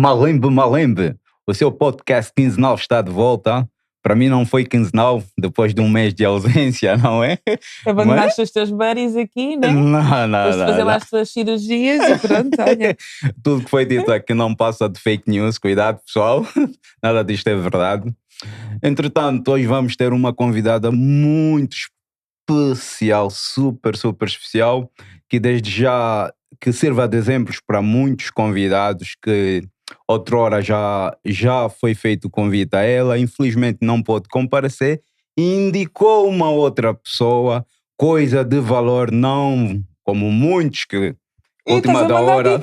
Malembe, Malembe, o seu podcast quinzenal está de volta. Para mim não foi quinzenal, depois de um mês de ausência, não é? Abandonaste os teus buddies aqui, né? Não. Foste fazer lá as tuas cirurgias e pronto, olha. Tudo que foi dito aqui não passa de fake news, cuidado pessoal, nada disto é verdade. Entretanto, hoje vamos ter uma convidada muito especial, super especial, que desde já que sirva de exemplos para muitos convidados que outrora já foi feito o convite a ela, infelizmente não pôde comparecer e indicou uma outra pessoa, coisa de valor, não como muitos que última da hora.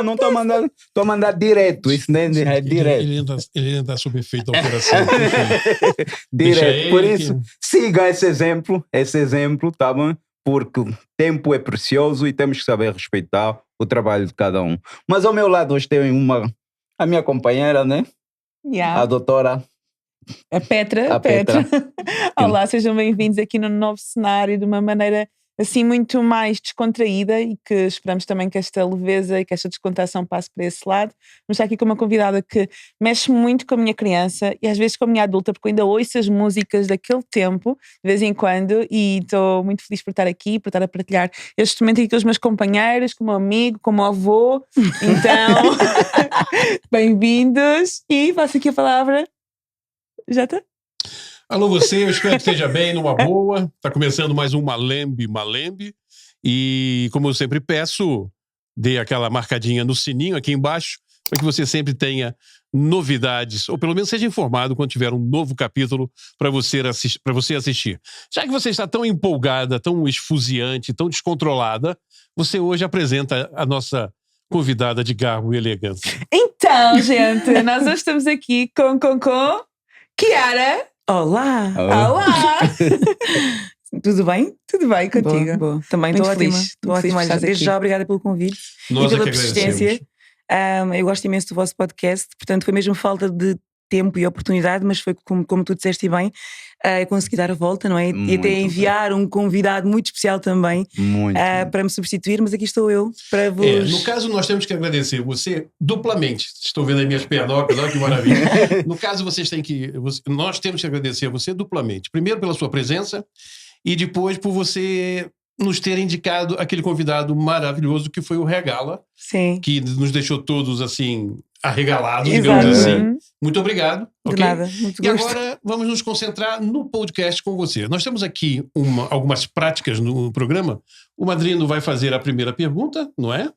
Não estou a mandar direto, isso nem é direto. Ele ainda está sob efeito da operação. Direto, por isso siga esse exemplo, tá bom? Porque o tempo é precioso e temos que saber respeitar o trabalho de cada um. Mas ao meu lado hoje tem a minha companheira, né? Yeah. A doutora... A Petra. Olá, sejam bem-vindos aqui no novo cenário de uma maneira assim muito mais descontraída e que esperamos também que esta leveza e que esta descontração passe para esse lado. Vamos estar aqui com uma convidada que mexe muito com a minha criança e às vezes com a minha adulta, porque eu ainda ouço as músicas daquele tempo, de vez em quando, e estou muito feliz por estar aqui, por estar a partilhar este momento aqui com os meus companheiros, com o meu amigo, com o meu avô. Então, bem-vindos e passo aqui a palavra. Já está? Alô você, eu espero que esteja bem, numa boa. Está começando mais um Malembe. E como eu sempre peço, dê aquela marcadinha no sininho aqui embaixo, para que você sempre tenha novidades, ou pelo menos seja informado quando tiver um novo capítulo para você assistir. Já que você está tão empolgada, tão esfuziante, tão descontrolada, você hoje apresenta a nossa convidada de garbo e elegância. Então, gente, nós hoje estamos aqui com Kiara. Olá! Olá! Tudo bem? Tudo bem contigo? Boa. Também estou ótima. Estou ótima. Desde já, obrigada pelo convite Nós e pela persistência. Eu gosto imenso do vosso podcast, portanto foi mesmo falta de tempo e oportunidade, mas foi como tu disseste bem, eu consegui dar a volta, não é? E até enviar um convidado muito especial também para me substituir, mas aqui estou eu para vos... no caso nós temos que agradecer você duplamente. Estou vendo as minhas pernocas, olha que maravilha. No caso nós temos que agradecer você duplamente. Primeiro pela sua presença e depois por você nos ter indicado aquele convidado maravilhoso que foi o Regala. Sim. Que nos deixou todos assim arregalados, digamos assim. Muito obrigado. De okay? nada, muito E gosto. agora vamos nos concentrar no podcast com você. Nós temos aqui algumas práticas no programa. O Madrino vai fazer a primeira pergunta, não é?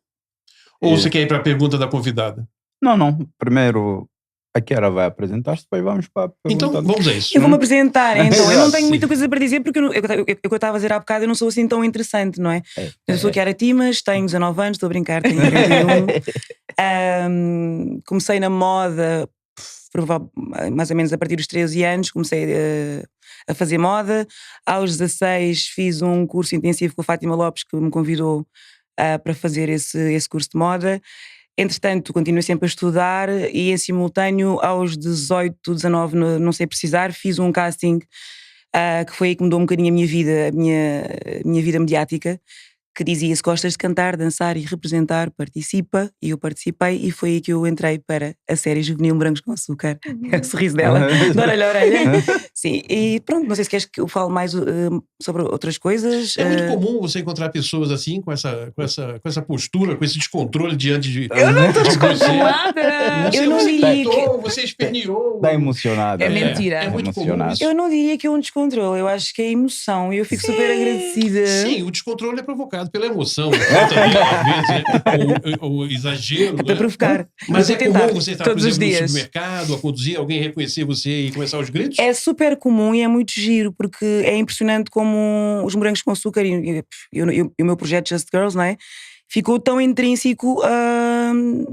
Ou você quer ir para a pergunta da convidada? Não. Primeiro a Kiara vai apresentar-se, depois vamos para a pergunta. Então vamos a isso. Eu vou-me apresentar, então. Eu não tenho muita coisa para dizer porque eu estava a dizer há bocado, eu não sou assim tão interessante, não é? Eu sou Kiara Timas, tenho 19 anos, estou a brincar, tenho 31. Comecei na moda mais ou menos a partir dos 13 anos, comecei a fazer moda. Aos 16 fiz um curso intensivo com a Fátima Lopes, que me convidou para fazer esse curso de moda. Entretanto, continuei sempre a estudar e em simultâneo aos 18, 19, não sei precisar, fiz um casting que foi aí que mudou um bocadinho a minha vida, a minha vida mediática, que dizia: se gostas de cantar, dançar e representar, participa. E eu participei e foi aí que eu entrei para a série Juvenil Morangos com Açúcar. O sorriso dela, de orelha a orelha. Sim, e pronto, não sei se queres que eu fale mais sobre outras coisas. É muito comum você encontrar pessoas assim, com essa postura, com esse descontrole diante de... Eu não estou descontrolada! Eu não diria que... Você esperneou. Está emocionada. É mentira. É muito comum isso. Eu não diria que é um descontrole, eu acho que é emoção e eu fico super agradecida. Sim, o descontrole é provocado pela emoção, também, às vezes, o exagero. É para provocar. Mas é comum você estar, por todos os exemplo, no dias. supermercado, a conduzir, alguém reconhecer você e começar os gritos? É super comum e é muito giro, porque é impressionante como os Morangos com Açúcar e o meu projeto Just Girls, não é? Ficou tão intrínseco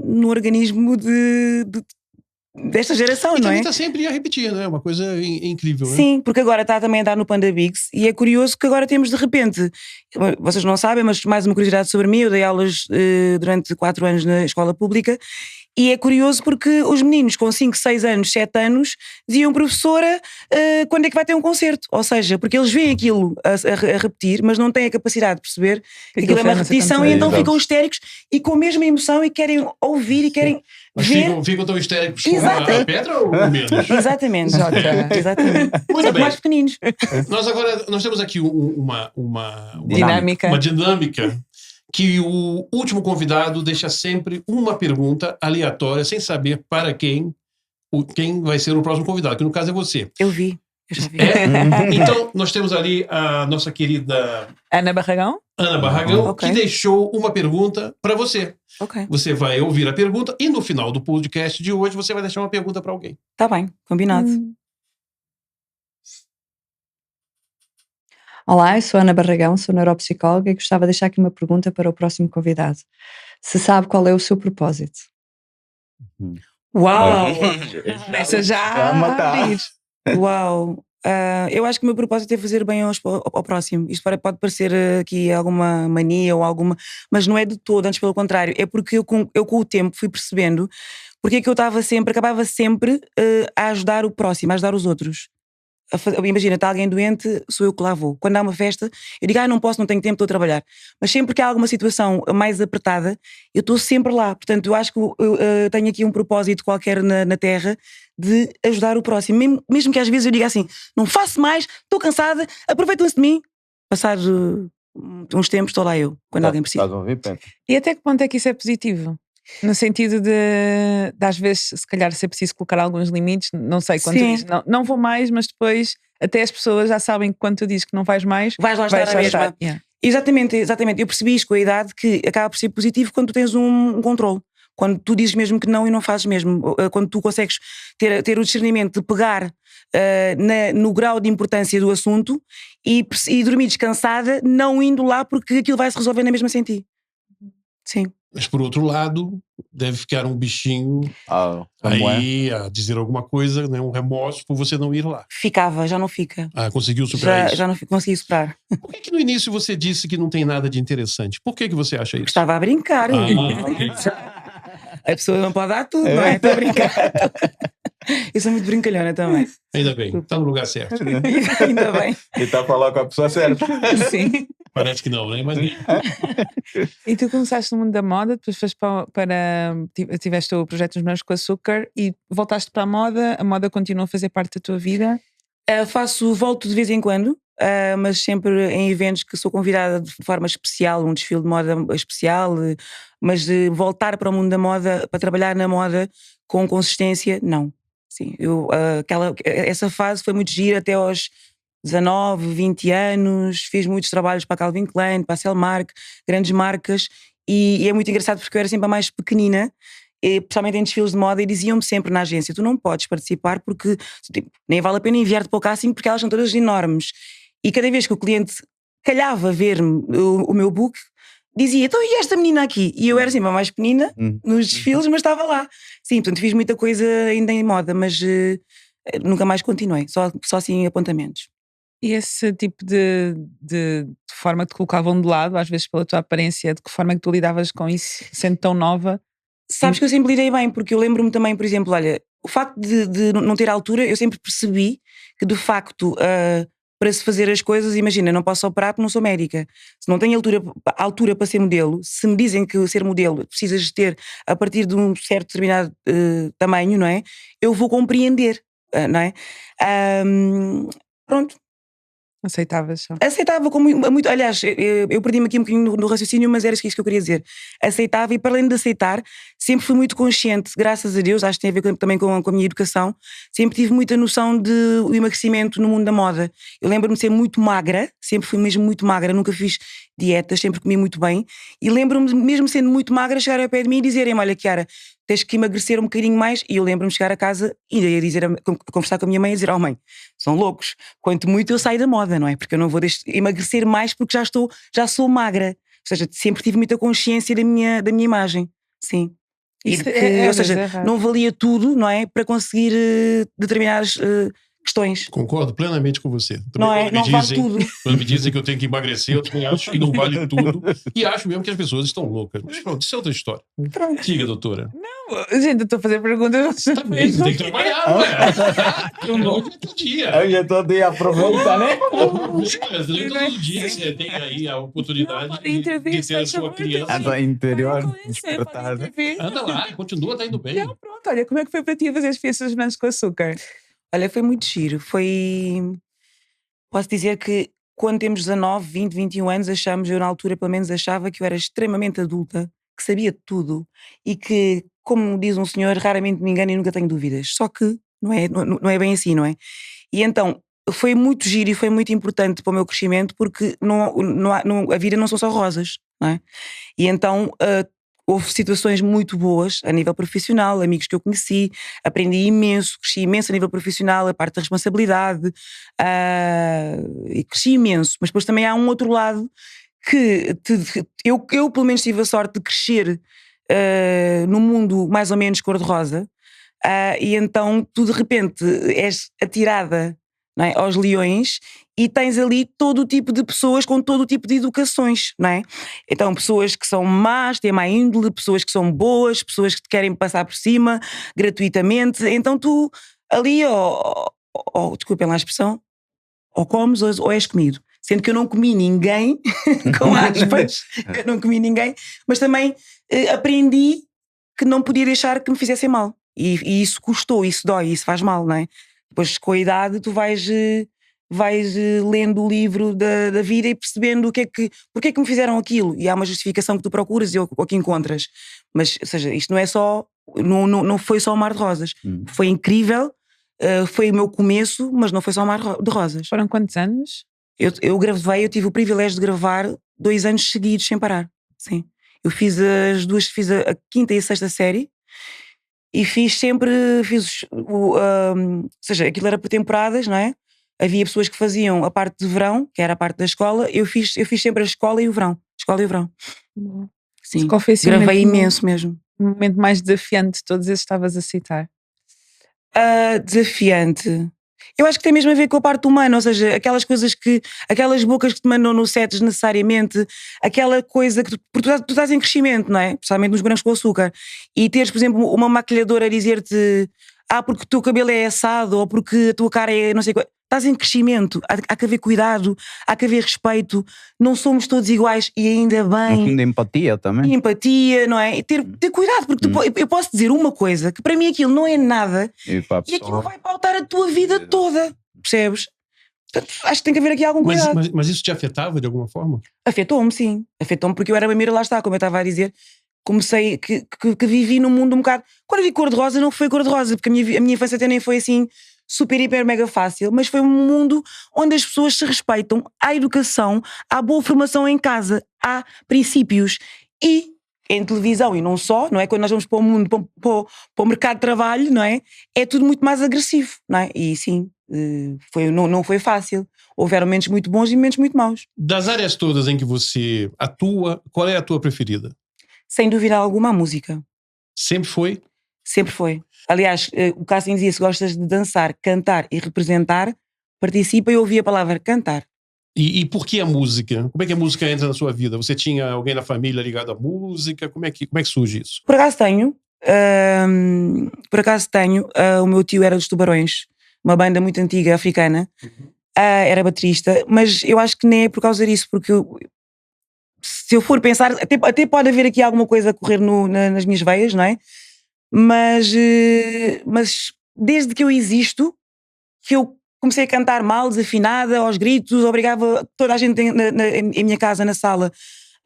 no organismo desta geração, e não é? está sempre a repetir, não é? Uma coisa incrível, não é? Sim, porque agora está também a dar no Panda Bigs e é curioso que agora temos de repente, vocês não sabem, mas mais uma curiosidade sobre mim, eu dei aulas durante 4 anos na escola pública E é curioso porque os meninos com 5, 6 anos, 7 anos diziam, professora, quando é que vai ter um concerto? Ou seja, porque eles veem aquilo a repetir, mas não têm a capacidade de perceber que aquilo é uma repetição e então ficam histéricos e com a mesma emoção e querem ouvir e querem ver. Ficam tão histéricos como a Petra ou menos? Exatamente. Exatamente. Muito bem. Mais pequeninos. Nós temos aqui uma dinâmica que o último convidado deixa sempre uma pergunta aleatória, sem saber para quem vai ser o próximo convidado, que no caso é você. Eu já vi. Então, nós temos ali a nossa querida Ana Barragão, que deixou uma pergunta para você. Você vai ouvir a pergunta e no final do podcast de hoje você vai deixar uma pergunta para alguém. Tá bem, combinado. Olá, eu sou Ana Barragão, sou neuropsicóloga e gostava de deixar aqui uma pergunta para o próximo convidado. Se sabe qual é o seu propósito? Uau! Essa já Uau! Eu acho que o meu propósito é fazer bem ao próximo. Isto pode parecer aqui alguma mania ou alguma, mas não é de todo, antes pelo contrário. É porque eu com o tempo fui percebendo porque é que eu acabava sempre a ajudar o próximo, a ajudar os outros. Imagina, está alguém doente, sou eu que lá vou. Quando há uma festa, eu digo, não posso, não tenho tempo, estou a trabalhar. Mas sempre que há alguma situação mais apertada, eu estou sempre lá. Portanto, eu acho que eu tenho aqui um propósito qualquer na Terra de ajudar o próximo. Mesmo que às vezes eu diga assim, não faço mais, estou cansada, aproveitam-se de mim. Passar uns tempos, estou lá eu, quando alguém precisa. E até que ponto é que isso é positivo? No sentido de às vezes, se calhar, ser preciso colocar alguns limites, não sei, quando tu dizes, não vou mais, mas depois até as pessoas já sabem que quando tu dizes que não vais mais, vais lá estar a mesma. Yeah. Exatamente. Eu percebi isto com a idade, que acaba por ser positivo quando tu tens um controle. Quando tu dizes mesmo que não e não fazes mesmo. Quando tu consegues ter o discernimento de pegar no grau de importância do assunto e dormir descansada, não indo lá porque aquilo vai se resolver na mesma sem ti. Sim. Mas por outro lado, deve ficar um bichinho aí a dizer alguma coisa, né? Um remorso por você não ir lá. Ficava, já não fica. Conseguiu superar isso? Já não consegui superar. Por que no início você disse que não tem nada de interessante? Por que você acha isso? Estava a brincar. Okay. A pessoa não pode dar tudo, não é? Está a brincar. Eu sou muito brincalhona também. Ainda bem, está no lugar certo. Ainda bem. E está a falar com a pessoa certa. Sim. Parece que não, né? Mas... E tu começaste no mundo da moda, depois foste tiveste o projeto Nos Meus com Açúcar e voltaste para a moda continua a fazer parte da tua vida? Volto de vez em quando, mas sempre em eventos que sou convidada de forma especial, um desfile de moda especial, mas de voltar para o mundo da moda, para trabalhar na moda com consistência, não. Sim, essa fase foi muito gira até aos 19, 20 anos, fiz muitos trabalhos para a Calvin Klein, para a Selmark, grandes marcas, e é muito engraçado porque eu era sempre a mais pequenina, principalmente em desfiles de moda, e diziam-me sempre na agência, tu não podes participar porque nem vale a pena enviar-te para o casting porque elas são todas enormes. E cada vez que o cliente calhava ver-me o meu book, dizia, então e esta menina aqui? E eu era sempre a mais pequenina nos desfiles, mas estava lá. Sim, portanto fiz muita coisa ainda em moda, mas nunca mais continuei, só assim apontamentos. E esse tipo de forma que te colocavam de lado, às vezes pela tua aparência, de que forma é que tu lidavas com isso, sendo tão nova? Sabes que eu sempre lidei bem, porque eu lembro-me também, por exemplo, olha, o facto de não ter altura, eu sempre percebi que de facto, para se fazer as coisas, imagina, não posso operar porque não sou médica. Se não tenho altura para ser modelo, se me dizem que ser modelo precisas ter a partir de um certo determinado tamanho, não é? Eu vou compreender, não é? Pronto. Aceitavas só? Aceitava com muito. Aliás, eu perdi-me aqui um bocadinho no raciocínio, mas era isso que eu queria dizer. Aceitava, e para além de aceitar, sempre fui muito consciente, graças a Deus, acho que tem a ver também com a minha educação, sempre tive muita noção do emagrecimento no mundo da moda. Eu lembro-me de ser muito magra, sempre fui mesmo muito magra, nunca fiz dietas, sempre comi muito bem, e lembro-me, mesmo sendo muito magra, chegar ao pé de mim e dizerem-me, olha, Chiara, tens que emagrecer um bocadinho mais. E eu lembro-me de chegar a casa e ia dizer, conversar com a minha mãe e dizer, mãe, são loucos, quanto muito eu saio da moda, não é? Porque eu não vou emagrecer mais porque já sou magra. Ou seja, sempre tive muita consciência da minha imagem, sim. Ou seja, não valia tudo, não é? Para conseguir determinadas questões. Concordo plenamente com você. Também não é? Não vale tudo. Quando me dizem que eu tenho que emagrecer, eu também acho que não vale tudo. E acho mesmo que as pessoas estão loucas. Mas pronto, isso é outra história. Pronto. Diga, doutora. Não, Gente, eu estou a fazer perguntas. Também, você tem que trabalhar, não é? Hoje é teu dia. Hoje é todo dia, aproveita, né? Todos os dias você tem aí a oportunidade de ter a sua criança. Anda interior, despertar. Anda lá, continua, tá indo bem. Não, pronto, olha, como é que foi para ti fazer as festas brancas com açúcar? Olha, foi muito giro. Posso dizer que quando temos 19, 20, 21 anos, eu na altura pelo menos achava que eu era extremamente adulta, que sabia de tudo e que, como diz um senhor, raramente me engano e nunca tenho dúvidas. Só que não é bem assim, não é? E então foi muito giro e foi muito importante para o meu crescimento porque a vida não são só rosas, não é? E então houve situações muito boas a nível profissional, amigos que eu conheci, aprendi imenso, cresci imenso a nível profissional, a parte da responsabilidade, e cresci imenso. Mas depois também há um outro lado que eu pelo menos tive a sorte de crescer num mundo mais ou menos cor-de-rosa, e então tu de repente és atirada, não é, aos leões e tens ali todo o tipo de pessoas com todo o tipo de educações, não é? Então pessoas que são más, têm má índole, pessoas que são boas, pessoas que te querem passar por cima gratuitamente, então tu ali, desculpem lá a expressão, ou comes ou és comido. Sendo que eu não comi ninguém, com aspas, eu não comi ninguém, mas também aprendi que não podia deixar que me fizessem mal. E isso custou, isso dói, isso faz mal, não é? Depois com a idade tu vais lendo o livro da vida e percebendo porque é que me fizeram aquilo. E há uma justificação que tu procuras ou que encontras. Mas, ou seja, isto não foi só um mar de rosas. Foi incrível, foi o meu começo, mas não foi só um mar de rosas. Foram quantos anos? Eu tive o privilégio de gravar 2 anos seguidos sem parar. Sim. Eu fiz a quinta e a sexta série e ou seja, aquilo era por temporadas, não é? Havia pessoas que faziam a parte de verão, que era a parte da escola, eu fiz sempre a escola e o verão. Escola e o verão. Sim. Qual foi esse gravei imenso mesmo. O momento mais desafiante de todos esses estavas a citar? Desafiante. Eu acho que tem mesmo a ver com a parte humana, ou seja, aquelas bocas que te mandam no set desnecessariamente, aquela coisa que porque tu estás em crescimento, não é? Principalmente nos brancos com açúcar. E teres, por exemplo, uma maquilhadora a dizer-te porque o teu cabelo é assado ou porque a tua cara é não sei qual. Estás em crescimento, há que haver cuidado, há que haver respeito, não somos todos iguais e ainda bem. Um fundo de empatia também. E empatia, não é? E ter cuidado, porque eu posso dizer uma coisa que para mim aquilo não é nada e aquilo vai pautar a tua vida toda, percebes? Portanto, acho que tem que haver aqui algum cuidado. Mas isso te afetava de alguma forma? Afetou-me, sim. Afetou-me porque eu era uma mira, lá está, como eu estava a dizer. Comecei que vivi num mundo um bocado. Quando eu vi cor-de-rosa, não foi cor-de-rosa, porque a minha infância até nem foi assim super, hiper, mega fácil, mas foi um mundo onde as pessoas se respeitam, há educação, há boa formação em casa, há princípios e em televisão e não só, não é? Quando nós vamos para o mundo, para o mercado de trabalho, não é? É tudo muito mais agressivo, não é? E sim, não foi fácil. Houveram momentos muito bons e momentos muito maus. Das áreas todas em que você atua, qual é a tua preferida? Sem dúvida alguma, a música. Sempre foi? Sempre foi. Aliás, o Cássio dizia: se gostas de dançar, cantar e representar, participa. E eu ouvi a palavra cantar. E por que a música? Como é que a música entra na sua vida? Você tinha alguém na família ligado à música? Como é que surge isso? Por acaso tenho. O meu tio era dos Tubarões, uma banda muito antiga, africana. Era baterista, mas eu acho que nem é por causa disso, porque se eu for pensar, até pode haver aqui alguma coisa a correr nas minhas veias, não é? Mas desde que eu existo, que eu comecei a cantar mal, desafinada, aos gritos, obrigava toda a gente em minha casa, na sala,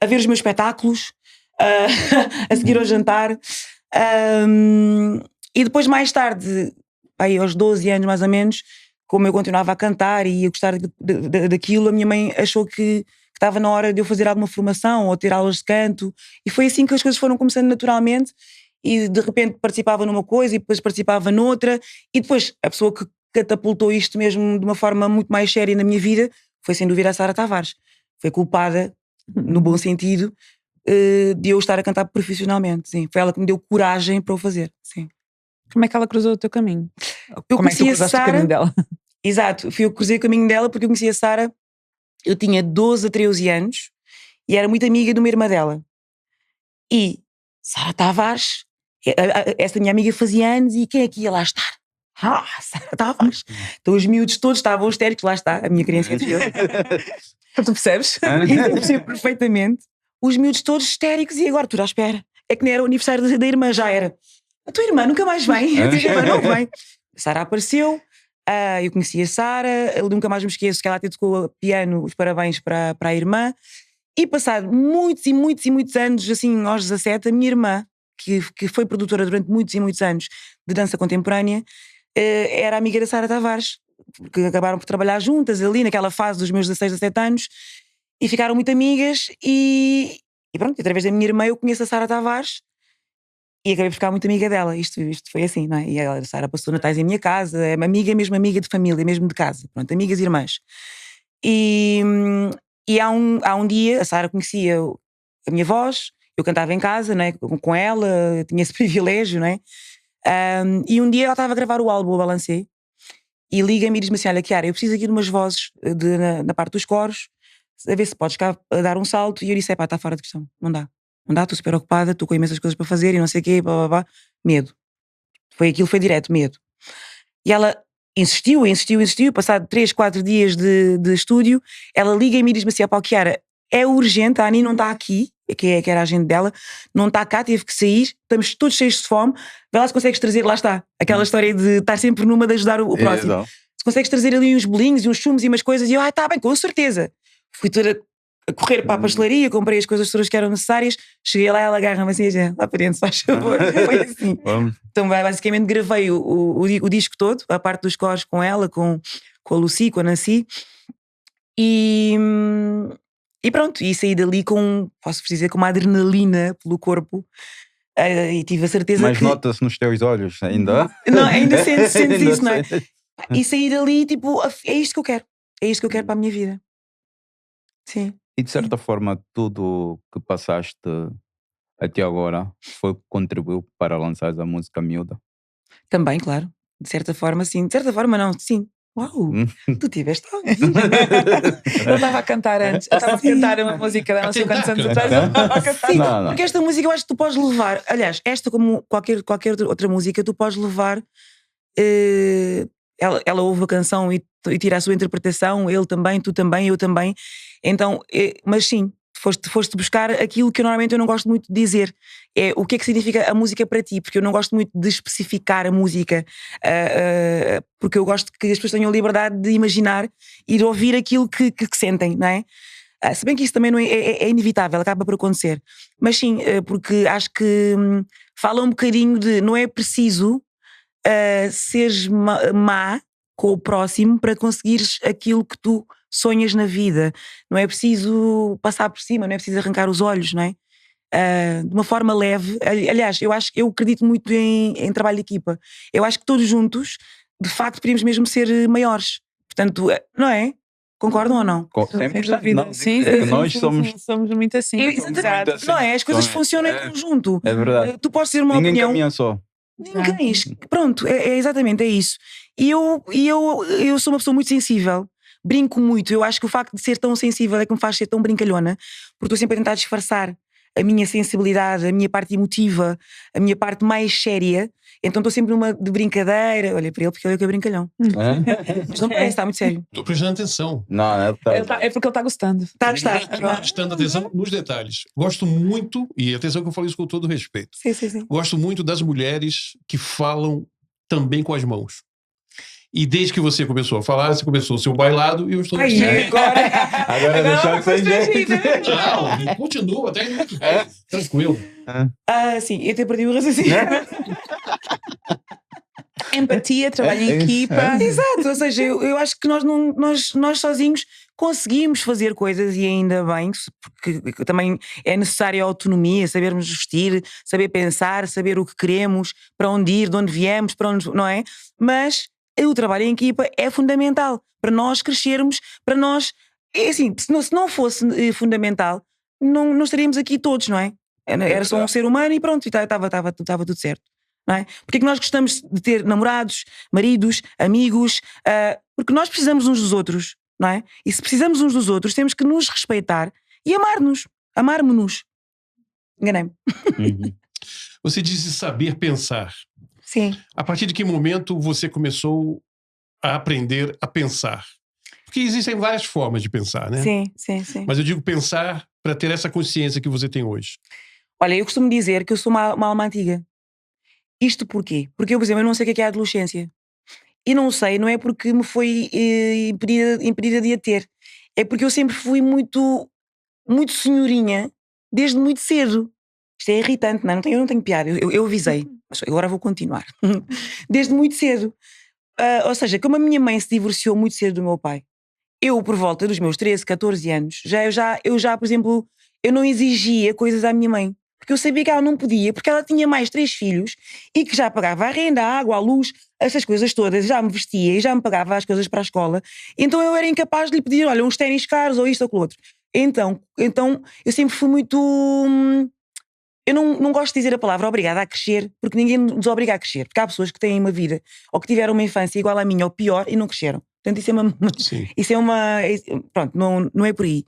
a ver os meus espetáculos, a seguir ao jantar. E depois, mais tarde, aí aos 12 anos mais ou menos, como eu continuava a cantar e a gostar daquilo, a minha mãe achou que estava na hora de eu fazer alguma formação ou ter aulas de canto, e foi assim que as coisas foram começando naturalmente. E de repente participava numa coisa e depois participava noutra, e depois a pessoa que catapultou isto mesmo de uma forma muito mais séria na minha vida foi sem dúvida a Sara Tavares. Foi culpada, no bom sentido, de eu estar a cantar profissionalmente, sim. Foi ela que me deu coragem para o fazer, sim. Como é que ela cruzou o teu caminho? Como é que tu cruzaste o caminho dela? Exato, eu cruzei o caminho dela porque eu conheci a Sara, eu tinha 12 a 13 anos e era muito amiga de uma irmã dela. E Sara Tavares Essa minha amiga fazia anos e quem é que ia lá estar? Sara Tavares. Então os miúdos todos estavam histéricos, lá está, a minha criança interior. Tu percebes? Eu percebo perfeitamente. Os miúdos todos histéricos e agora tu à espera. É que nem era o aniversário da irmã, já era. A tua irmã nunca mais vem. A tua irmã não vem. A Sara apareceu, eu conheci a Sara, eu nunca mais me esqueço que ela até tocou piano, os parabéns para a irmã. E passado muitos e muitos e muitos anos, assim aos 17, a minha irmã, que foi produtora durante muitos e muitos anos de dança contemporânea, era amiga da Sara Tavares, porque acabaram por trabalhar juntas ali naquela fase dos meus 16, 17 anos e ficaram muito amigas e pronto, através da minha irmã eu conheço a Sara Tavares e acabei por ficar muito amiga dela. Isto foi assim, não é? E a Sara passou natais em minha casa, é uma amiga, mesmo amiga de família, mesmo de casa, pronto, amigas e irmãs. E há um dia a Sara conhecia a minha voz, eu cantava em casa, não é? Com ela, tinha esse privilégio, não é? E um dia ela estava a gravar o álbum, o Balancê, e liga-me e diz-me assim: olha, Chiara, eu preciso aqui de umas vozes na parte dos coros, a ver se podes cá dar um salto. E eu disse: pá, está fora de questão, não dá, estou super ocupada, estou com imensas coisas para fazer e não sei o quê, blá, blá, blá. Medo. Foi direto, medo. E ela insistiu, passado 3, 4 dias de estúdio, ela liga-me e diz-me assim: pá, Chiara, é urgente, a Ani não está aqui, que era a agente dela, não está cá, teve que sair, estamos todos cheios de fome, vê lá se consegues trazer, lá está, aquela história de estar sempre numa de ajudar o próximo. Se consegues trazer ali uns bolinhos e uns chumos e umas coisas, e eu, está bem, com certeza. Fui toda a correr para a pastelaria, comprei as coisas todas que eram necessárias, cheguei lá, ela agarra-me assim, lá para dentro, faz favor. Foi assim. Então basicamente gravei o disco todo, a parte dos coros com ela, com a Lucy, com a Nancy, e pronto, e saí dali posso dizer, com uma adrenalina pelo corpo, e tive a certeza Mas que... Mas nota-se nos teus olhos, ainda? Não, ainda sentes isso, não é? E saí dali, tipo, é isto que eu quero. É isto que eu quero para a minha vida. Sim. E de certa forma, tudo que passaste até agora foi o que contribuiu para lançar a música Miúda? Também, claro. De certa forma, sim. De certa forma, não, sim. Uau, tu tiveste algo. Eu estava a cantar antes. Eu estava a cantar uma música de não sei quantos anos atrás. Sim, porque esta música eu acho que tu podes levar. Aliás, esta, como qualquer outra música, tu podes levar. Ela ouve a canção e tira a sua interpretação, ele também, tu também, eu também. Então, mas sim, foste buscar aquilo que normalmente eu não gosto muito de dizer. É o que é que significa a música para ti, porque eu não gosto muito de especificar a música, porque eu gosto que as pessoas tenham a liberdade de imaginar e de ouvir aquilo que sentem, não é? Se bem que isso também não é inevitável, acaba por acontecer. Mas sim, porque acho que fala um bocadinho de não é preciso seres má com o próximo para conseguires aquilo que tu sonhas na vida. Não é preciso passar por cima, não é preciso arrancar os olhos, não é? De uma forma leve. Aliás, eu acredito muito em trabalho de equipa. Eu acho que todos juntos, de facto, podemos mesmo ser maiores. Portanto, não é? Concordam ou não? Sempre. Não, sim, nós somos muito assim. Exato. Não é? As coisas funcionam em conjunto. É verdade. Tu podes ter uma Ninguém opinião. caminha só. Ninguém. Pronto, exatamente, é isso. E eu sou uma pessoa muito sensível. Brinco muito. Eu acho que o facto de ser tão sensível é que me faz ser tão brincalhona, porque estou sempre a tentar disfarçar a minha sensibilidade, a minha parte emotiva, a minha parte mais séria. Então estou sempre numa de brincadeira. Olha para ele, porque ele é que é brincalhão. Mas não parece, está muito sério. Estou prestando atenção. Não, é porque ele está gostando. Está a gostar. Prestando atenção nos detalhes. Gosto muito, e atenção que eu falo isso com todo respeito. Sim. Gosto muito das mulheres que falam também com as mãos. E desde que você começou a falar, você começou o seu bailado e eu estou... Agora deixou de ser jeito. Não, continua, até tranquilo. Sim, eu até perdi o raciocínio. Empatia, trabalho em equipa. Exato, ou seja, eu acho que nós sozinhos conseguimos fazer coisas e ainda bem, porque também é necessária a autonomia, sabermos vestir, saber pensar, saber o que queremos, para onde ir, de onde viemos, para onde, não é? Mas o trabalho em equipa é fundamental para nós crescermos, para nós, assim, se não fosse fundamental, não estaríamos aqui todos, não é? Era só um ser humano e pronto, estava tudo certo. Não é? Porque é que nós gostamos de ter namorados, maridos, amigos? Porque nós precisamos uns dos outros, não é? E se precisamos uns dos outros, temos que nos respeitar e amar-nos. Amarmo-nos. Enganei-me. Você disse saber pensar. Sim. A partir de que momento você começou a aprender a pensar? Porque existem várias formas de pensar, né? Sim. Mas eu digo pensar para ter essa consciência que você tem hoje. Olha, eu costumo dizer que eu sou uma alma antiga. Isto porquê? Porque eu, por exemplo, eu não sei o que é a adolescência. E não sei, não é porque me foi impedida de a ter. É porque eu sempre fui muito senhorinha, desde muito cedo. Isto é irritante, não é? Eu não tenho piada, eu avisei. Mas agora vou continuar. Desde muito cedo. Ou seja, como a minha mãe se divorciou muito cedo do meu pai, eu, por volta dos meus 13, 14 anos, eu já, por exemplo, eu não exigia coisas à minha mãe. Porque eu sabia que ela não podia, porque ela tinha mais 3 filhos e que já pagava a renda, a água, a luz, essas coisas todas, já me vestia e já me pagava as coisas para a escola. Então eu era incapaz de lhe pedir, olha, uns ténis caros ou isto ou aquilo outro. Então eu sempre fui muito. Eu não gosto de dizer a palavra obrigada a crescer, porque ninguém nos obriga a crescer. Porque há pessoas que têm uma vida ou que tiveram uma infância igual à minha ou pior e não cresceram. Portanto, isso é uma. Pronto, não é por aí.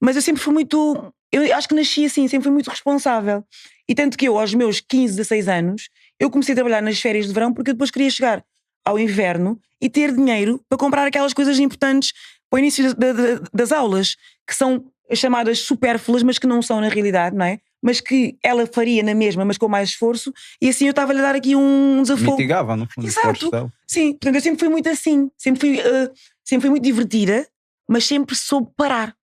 Mas eu sempre fui muito. Eu acho que nasci assim, sempre fui muito responsável. E tanto que eu, aos meus 15, 16 anos, eu comecei a trabalhar nas férias de verão porque eu depois queria chegar ao inverno e ter dinheiro para comprar aquelas coisas importantes para o início das aulas, que são chamadas supérfluas, mas que não são na realidade, não é? Mas que ela faria na mesma, mas com mais esforço, e assim eu estava-lhe a dar aqui um desafogo. Mitigava, no fundo. Exato. Sim, portanto eu sempre fui muito assim, sempre fui muito divertida, mas sempre soube parar.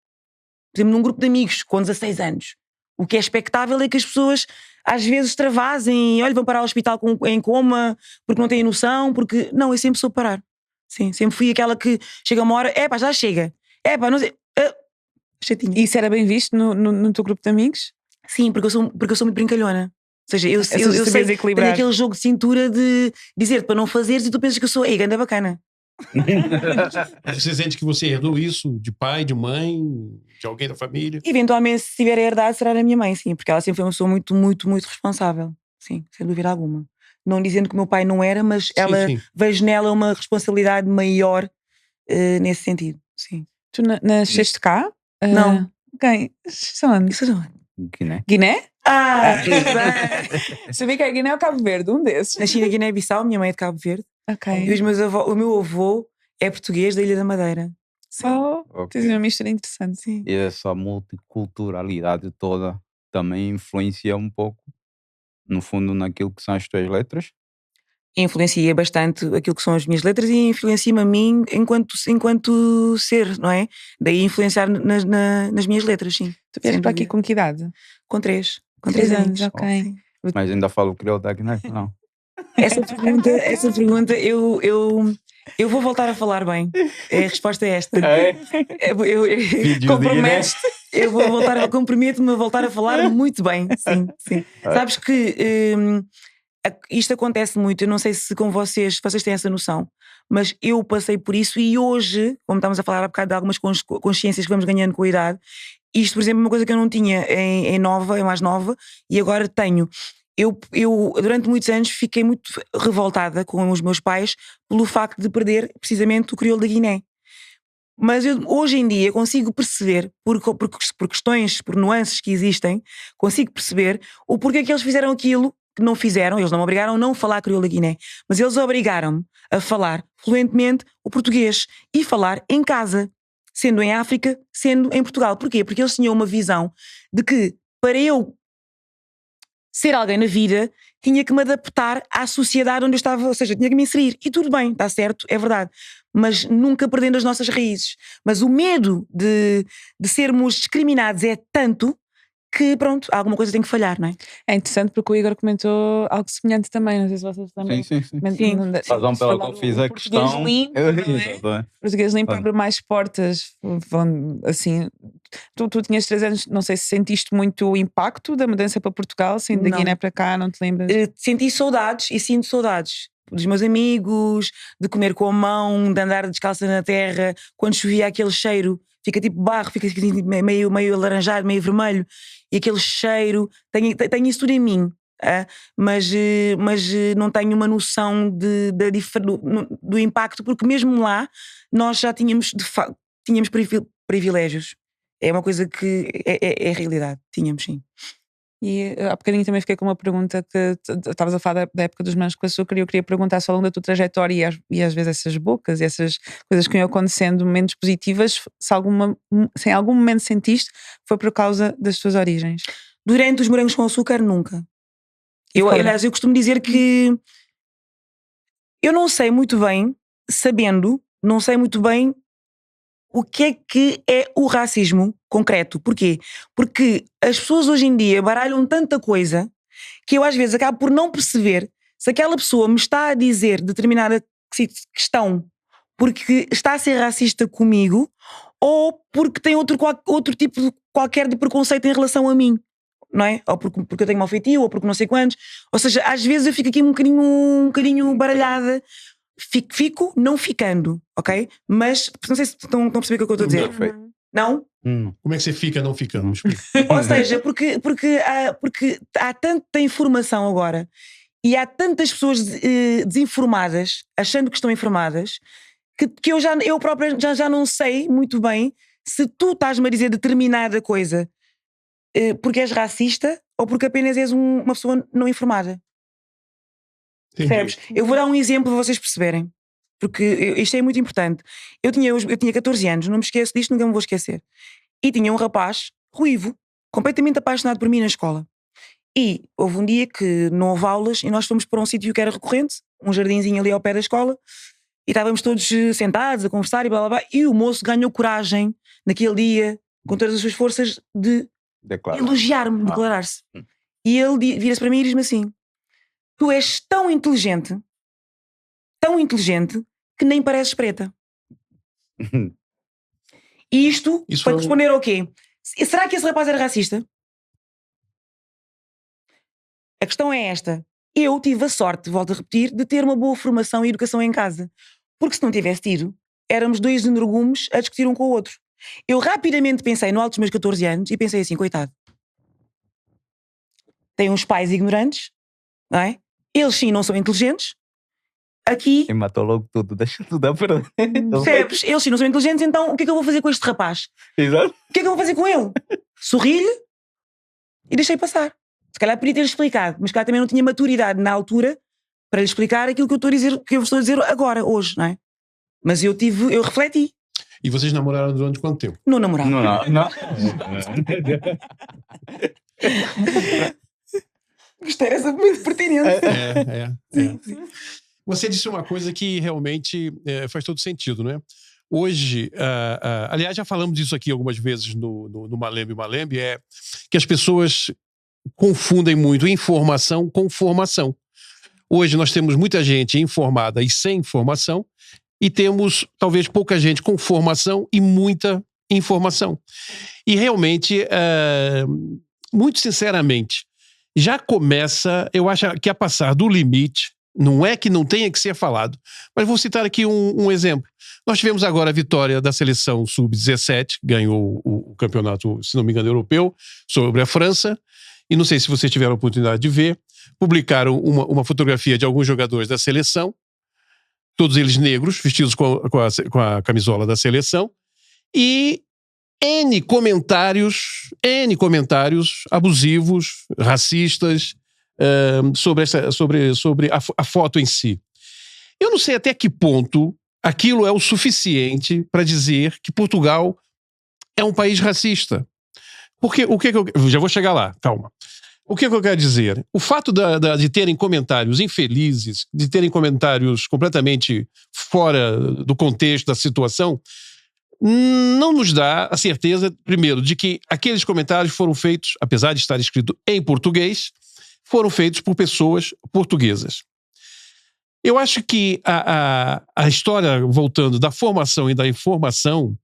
Por exemplo, num grupo de amigos com 16 anos, o que é expectável é que as pessoas às vezes extravasem, olha, vão parar ao hospital em coma, porque não têm noção, porque... Não, eu sempre soube parar. Sim, sempre fui aquela que chega uma hora, já chega. Não sei... chatinha. Isso era bem visto no teu grupo de amigos? Sim, porque eu sou muito brincalhona. Ou seja, eu sei tenho aquele jogo de cintura de dizer-te para não fazeres e tu pensas que eu sou ganda bacana. Você sente que você herdou isso de pai, de mãe, de alguém da família? Eventualmente, se tiver herdado, será da minha mãe, sim, porque ela sempre foi uma pessoa muito, muito, muito responsável. Sim, sem dúvida alguma. Não dizendo que o meu pai não era, mas sim. Vejo nela uma responsabilidade maior nesse sentido. Sim. Tu nasceste cá? Não. Quem? Isso é onde? Guiné? Sabia que é Guiné ou Cabo Verde? Um desses. Nasci na Guiné-Bissau, minha mãe é de Cabo Verde. Okay. E o meu avô é português da Ilha da Madeira. Tens uma mistura interessante. Sim. E essa multiculturalidade toda também influencia um pouco, no fundo, naquilo que são as tuas letras? Influencia bastante aquilo que são as minhas letras e influencia-me a mim enquanto ser, não é? Daí influenciar nas minhas letras, sim. Tu vieres para aqui com que idade? Com 3. Com 3 anos, ok. Mas ainda falo crioulo da Guiné? Não. Essa pergunta eu vou voltar a falar bem. A resposta é esta. Comprometo-me a voltar a falar muito bem. Sim. Sabes que isto acontece muito, eu não sei se com vocês têm essa noção, mas eu passei por isso e hoje, como estamos a falar há bocado de algumas consciências que vamos ganhando com a idade, isto, por exemplo, é uma coisa que eu não tinha em mais nova, e agora tenho. Eu, durante muitos anos, fiquei muito revoltada com os meus pais pelo facto de perder precisamente o crioulo da Guiné. Mas eu, hoje em dia, consigo perceber, por questões, por nuances que existem, consigo perceber o porquê que eles fizeram aquilo que não fizeram. Eles não me obrigaram a não falar crioulo da Guiné, mas eles obrigaram-me a falar fluentemente o português e falar em casa, sendo em África, sendo em Portugal. Porquê? Porque eles tinham uma visão de que, para eu ser alguém na vida, tinha que me adaptar à sociedade onde eu estava, ou seja, tinha que me inserir. E tudo bem, está certo, é verdade. Mas nunca perdendo as nossas raízes. Mas o medo de sermos discriminados é tanto que, pronto, alguma coisa tem que falhar, não é? É interessante porque o Igor comentou algo semelhante também, não sei se vocês também... Sim. Razão pela qual fiz a questão. Português limpo abre mais portas, assim... Tu tinhas 3 anos, não sei se sentiste muito o impacto da mudança para Portugal, saindo da Guiné para cá, não te lembras? Senti saudades e sinto saudades dos meus amigos, de comer com a mão, de andar descalça na terra, quando chovia aquele cheiro, fica tipo barro, fica meio alaranjado, meio vermelho, e aquele cheiro, tenho isso tudo em mim, mas não tenho uma noção do impacto, porque mesmo lá nós já tínhamos privilégios. É uma coisa que é realidade, tínhamos sim. E há bocadinho também fiquei com uma pergunta que estavas a falar da época dos morangos com açúcar e eu queria perguntar se ao longo da tua trajetória e às vezes essas bocas e essas coisas que iam acontecendo, momentos positivas, se em algum momento sentiste foi por causa das tuas origens. Durante os morangos com açúcar, nunca. Aliás, eu costumo dizer que eu não sei muito bem, não sei muito bem o que é o racismo concreto. Porquê? Porque as pessoas hoje em dia baralham tanta coisa que eu às vezes acabo por não perceber se aquela pessoa me está a dizer determinada questão porque está a ser racista comigo ou porque tem outro tipo qualquer de preconceito em relação a mim. Não é? Ou porque eu tenho mau feitio, ou porque não sei quantos. Ou seja, às vezes eu fico aqui um bocadinho baralhada. Fico não ficando, ok? Mas não sei se estão a perceber o que eu estou a dizer. Não? Como é que você fica não ficando? Ou seja, porque há tanta informação agora e há tantas pessoas desinformadas, achando que estão informadas, que eu própria já não sei muito bem se tu estás-me a dizer determinada coisa porque és racista ou porque apenas és uma pessoa não informada. Percebes? Eu vou dar um exemplo para vocês perceberem, porque isto é muito importante. Eu tinha 14 anos, não me esqueço disto, nunca me vou esquecer. E tinha um rapaz ruivo, completamente apaixonado por mim na escola. E houve um dia que não houve aulas e nós fomos para um sítio que era recorrente, um jardinzinho ali ao pé da escola, e estávamos todos sentados a conversar e blá blá blá. E o moço ganhou coragem naquele dia, com todas as suas forças, de elogiar-me, declarar-se. E ele vira-se para mim e diz-me assim: tu és tão inteligente que nem pareces preta. E isto para responder ao quê? Será que esse rapaz era racista? A questão é esta. Eu tive a sorte, volto a repetir, de ter uma boa formação e educação em casa. Porque se não tivesse tido, éramos dois energúmeos a discutir um com o outro. Eu rapidamente pensei no alto dos meus 14 anos e pensei assim: coitado, tem uns pais ignorantes, não é? Eles sim não são inteligentes. Aqui... E matou logo tudo, deixa tudo a perder. Percebes? Eles sim não são inteligentes, então o que é que eu vou fazer com este rapaz? Exato. O que é que eu vou fazer com ele? Sorri-lhe e deixei passar. Se calhar podia ter explicado, mas se calhar também não tinha maturidade na altura para lhe explicar aquilo que eu estou a dizer agora, hoje, não é? Mas eu refleti. E vocês namoraram durante quanto tempo? Não namoraram. Não. Gostei dessa muito pertinente. Sim. Você disse uma coisa que realmente faz todo sentido, né? Hoje, aliás, já falamos disso aqui algumas vezes no Malembe, é que as pessoas confundem muito informação com formação. Hoje nós temos muita gente informada e sem informação, e temos talvez pouca gente com formação e muita informação. E realmente, muito sinceramente, já começa, eu acho que a passar do limite. Não é que não tenha que ser falado, mas vou citar aqui um exemplo. Nós tivemos agora a vitória da seleção sub-17, ganhou o campeonato, se não me engano, europeu, sobre a França, e não sei se vocês tiveram a oportunidade de ver, publicaram uma fotografia de alguns jogadores da seleção, todos eles negros, vestidos com a camisola da seleção, e N comentários abusivos, racistas, sobre a foto em si. Eu não sei até que ponto aquilo é o suficiente para dizer que Portugal é um país racista. Porque o que eu já vou chegar lá, calma. O que eu quero dizer? O fato de terem comentários infelizes, de terem comentários completamente fora do contexto da situação, não nos dá a certeza, primeiro, de que aqueles comentários foram feitos, apesar de estar escrito em português, foram feitos por pessoas portuguesas. Eu acho que a história, voltando da formação e da informação,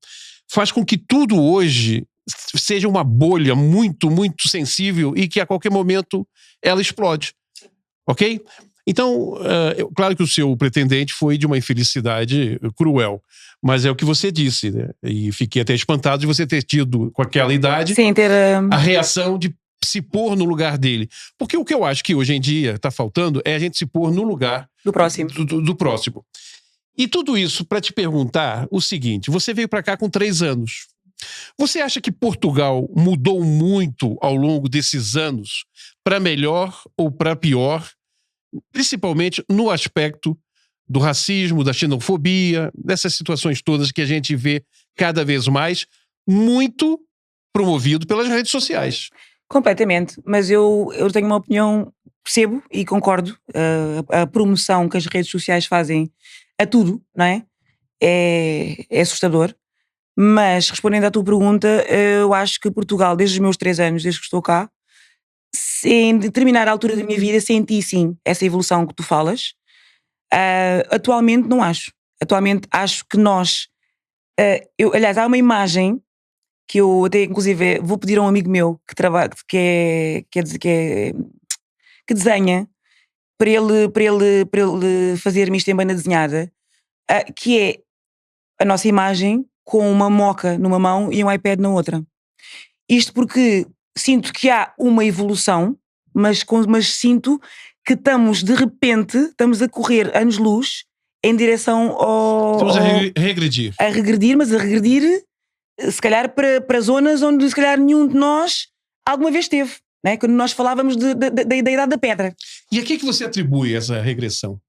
faz com que tudo hoje seja uma bolha muito, muito sensível e que a qualquer momento ela explode. Ok? Então, claro que o seu pretendente foi de uma infelicidade cruel, mas é o que você disse, né? E fiquei até espantado de você ter tido, com aquela idade, a reação de se pôr no lugar dele. Porque o que eu acho que hoje em dia está faltando é a gente se pôr no lugar do próximo. Do próximo. E tudo isso para te perguntar o seguinte: você veio para cá com 3 anos. Você acha que Portugal mudou muito ao longo desses anos, para melhor ou para pior, principalmente no aspecto do racismo, da xenofobia, dessas situações todas que a gente vê cada vez mais, muito promovido pelas redes sociais? Completamente, mas eu tenho uma opinião, percebo e concordo, a promoção que as redes sociais fazem a tudo, não é? É assustador, mas respondendo à tua pergunta, eu acho que Portugal, desde os meus 3 anos, desde que estou cá, em determinada altura da minha vida, senti sim essa evolução que tu falas. Atualmente não acho. Atualmente acho que nós, aliás, há uma imagem que eu até inclusive vou pedir a um amigo meu que trabalha, que desenha, para ele fazer-me isto em banda desenhada, que é a nossa imagem com uma moca numa mão e um iPad na outra. Isto porque sinto que há uma evolução, mas sinto que de repente, estamos a correr anos-luz em direção ao... Estamos a regredir. A regredir, mas a regredir se calhar para zonas onde se calhar nenhum de nós alguma vez esteve, né? Quando nós falávamos da idade da pedra. E a que você atribui essa regressão?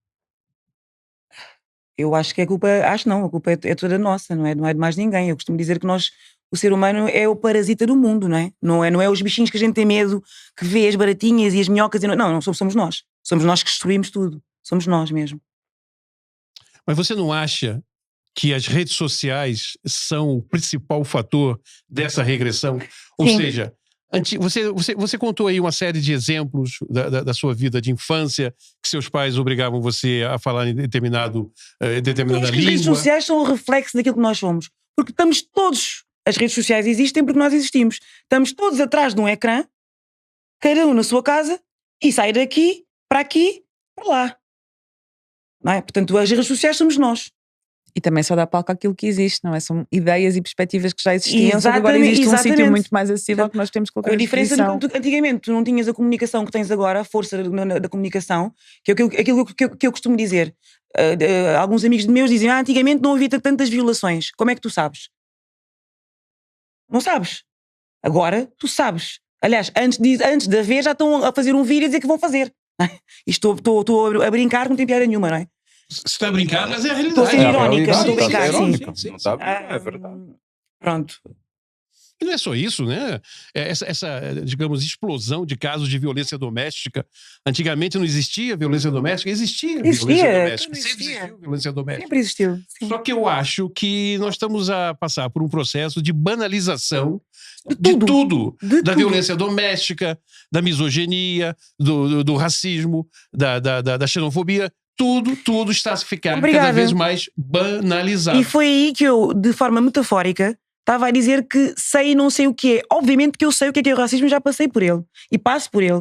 Eu acho que a culpa é toda nossa, não é de mais ninguém. Eu costumo dizer que o ser humano é o parasita do mundo, não é? Não é os bichinhos que a gente tem medo, que vê as baratinhas e as minhocas. Não somos nós. Somos nós que destruímos tudo. Somos nós mesmo. Mas você não acha que as redes sociais são o principal fator dessa regressão? Ou Sim. seja, você contou aí uma série de exemplos da sua vida de infância, que seus pais obrigavam você a falar em determinada língua. As redes sociais são o reflexo daquilo que nós somos. Porque estamos todos... As redes sociais existem porque nós existimos. Estamos todos atrás de um ecrã, cada um na sua casa, e sai daqui, para lá. Não é? Portanto, as redes sociais somos nós. E também só dá palco àquilo que existe, não é? São ideias e perspectivas que já existiam, só que agora existe um sítio muito mais acessível que nós temos que colocar a diferença antigamente tu não tinhas a comunicação que tens agora, a força da comunicação, que é aquilo que eu costumo dizer. Alguns amigos meus dizem, antigamente não havia tantas violações. Como é que tu sabes? Não sabes. Agora tu sabes. Aliás, antes de haver já estão a fazer um vídeo e dizer que vão fazer. Estou a brincar, não tem piada nenhuma, não é? Você está a brincar, mas é a realidade. Estou a ser irónica, estou a brincar, sim. Não está, é verdade. Pronto. E não é só isso, né? Essa, digamos, explosão de casos de violência doméstica. Antigamente não existia violência doméstica, existia violência doméstica. Sempre existiu violência doméstica. Sempre existiu. Sim. Só que eu acho que nós estamos a passar por um processo de banalização de tudo. Da violência doméstica, da misoginia, do racismo, da xenofobia. Tudo está a ficar cada vez mais banalizado. E foi aí que eu, de forma metafórica, estava a dizer que sei e não sei o que é. Obviamente que eu sei o que é o racismo, já passei por ele. E passo por ele.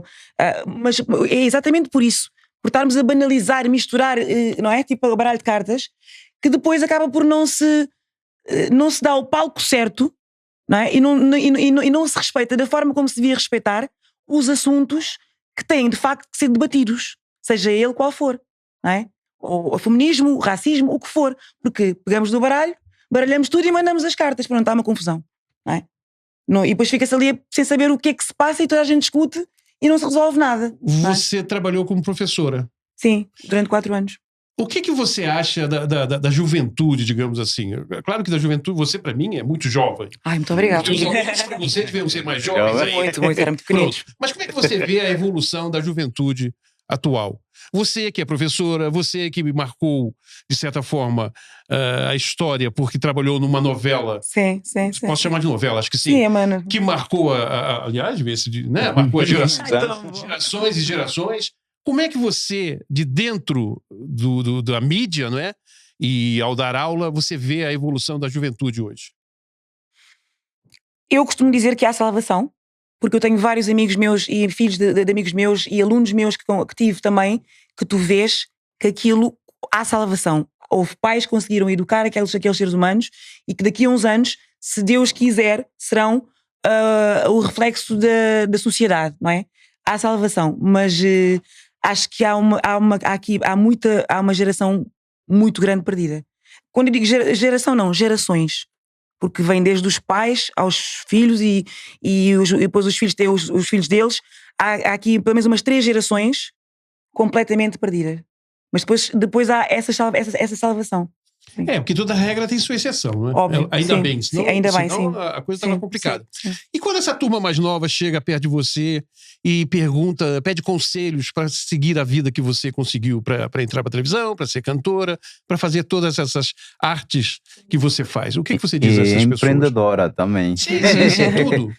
Mas é exatamente por isso. Por estarmos a banalizar, misturar, não é? Tipo a baralho de cartas, que depois acaba por não se dá o palco certo, não é? E não se respeita da forma como se devia respeitar os assuntos que têm, de facto, que ser debatidos. Seja ele qual for. Não é? O feminismo, o racismo, o que for. Porque pegamos do baralho, baralhamos tudo e mandamos as cartas. Pronto, há uma confusão. Não é? E depois fica-se ali sem saber o que é que se passa e toda a gente discute e não se resolve nada. Você trabalhou como professora? Sim, durante 4 anos. O que você acha da juventude, digamos assim? Claro que da juventude, você para mim é muito jovem. Ai, muito obrigada. Os alunos para você deviam ser mais jovens. Muito, era muito pequeninos. Mas como é que você vê a evolução da juventude atual? Você que é professora, você que marcou, de certa forma, a história porque trabalhou numa novela. Sim. Posso chamar de novela? Acho que sim. Sim, mano. Que marcou, aliás, né? Marcou as gerações e gerações. Como é que você, de dentro da mídia, não é? E ao dar aula, você vê a evolução da juventude hoje? Eu costumo dizer que há salvação. Porque eu tenho vários amigos meus e filhos de amigos meus e alunos meus que tive também, que tu vês que aquilo há salvação. Houve pais que conseguiram educar aqueles seres humanos e que daqui a uns anos, se Deus quiser, serão o reflexo da sociedade, não é? Há salvação, mas acho que há uma geração muito grande perdida. Quando eu digo geração, não, gerações. porque vem desde os pais aos filhos e depois os filhos têm os filhos deles. Há aqui pelo menos umas 3 gerações completamente perdidas. Mas depois há essa salvação. Sim. Porque toda regra tem sua exceção, né? Óbvio, ainda sim, bem, senão, sim, ainda bem, senão sim. a coisa estava complicada. Sim. E quando essa turma mais nova chega perto de você e pede conselhos para seguir a vida que você conseguiu, para entrar para televisão, para ser cantora, para fazer todas essas artes que você faz, o que você diz a essas pessoas? Empreendedora também. Sim, tudo.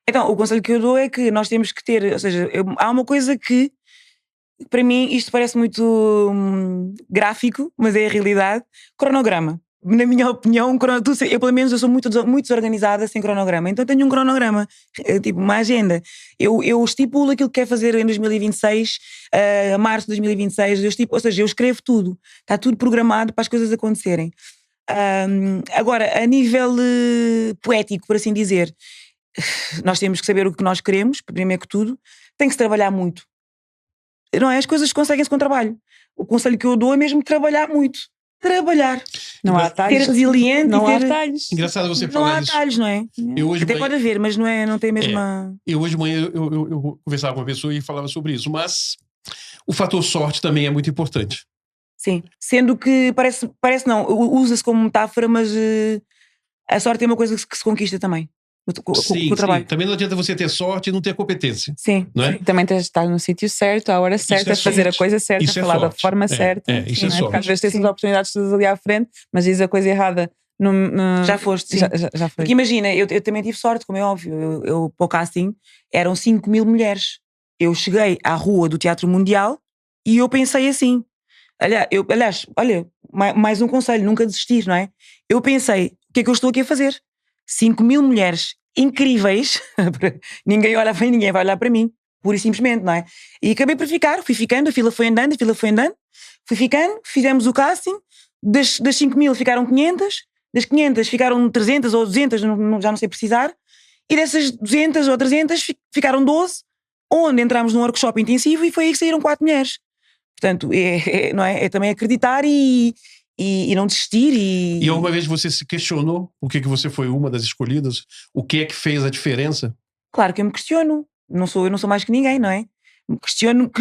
Então, o conselho que eu dou é que nós temos que ter, ou seja, há uma coisa que, para mim, isto parece muito gráfico, mas é a realidade, cronograma. Na minha opinião, eu pelo menos eu sou muito desorganizada sem cronograma, então tenho um cronograma, tipo uma agenda. Eu estipulo aquilo que quero fazer em 2026, março de 2026, ou seja, eu escrevo tudo, está tudo programado para as coisas acontecerem. Agora, a nível poético, por assim dizer, nós temos que saber o que nós queremos, primeiro que tudo, tem que se trabalhar muito. Não é? As coisas conseguem-se com trabalho. O conselho que eu dou é mesmo trabalhar muito. Trabalhar. Não há atalhos. Ser resiliente. Não há atalhos. Engraçado você Não falar há isso. atalhos, não é? Até pode haver, mas não tem a mesma... Eu hoje de manhã eu conversava com uma pessoa e falava sobre isso, mas o fator sorte também é muito importante. Sim, sendo que parece não, usa-se como metáfora, mas a sorte é uma coisa que se conquista também. Com o trabalho. Sim. Também não adianta você ter sorte e não ter competência. Sim. Não é? Sim. Também tens de estar no sítio certo, à hora certa, fazer a coisa certa, falar da forma certa. Isso é sorte. Porque às vezes tens as oportunidades todas ali à frente, mas dizes a coisa errada. Já foste, sim. Já foi. Porque imagina, eu também tive sorte, como é óbvio. Eu para o casting eram 5.000 mulheres. Eu cheguei à rua do Teatro Mundial e eu pensei assim. Aliás, olha, mais um conselho, nunca desistir, não é? Eu pensei, o que é que eu estou aqui a fazer? 5.000 mulheres incríveis, ninguém olha para ninguém, vai olhar para mim, pura e simplesmente, não é? E acabei por fui ficando, a fila foi andando, fui ficando, fizemos o casting, das 5.000 ficaram 500, das 500 ficaram 300 ou 200, já não sei precisar, e dessas 200 ou 300 ficaram 12, onde entramos num workshop intensivo e foi aí que saíram 4 mulheres. Portanto, não é? É também acreditar e não desistir. E alguma vez você se questionou por que você foi uma das escolhidas? O que é que fez a diferença? Claro que eu me questiono. Eu não sou mais que ninguém, não é? Questiono-me,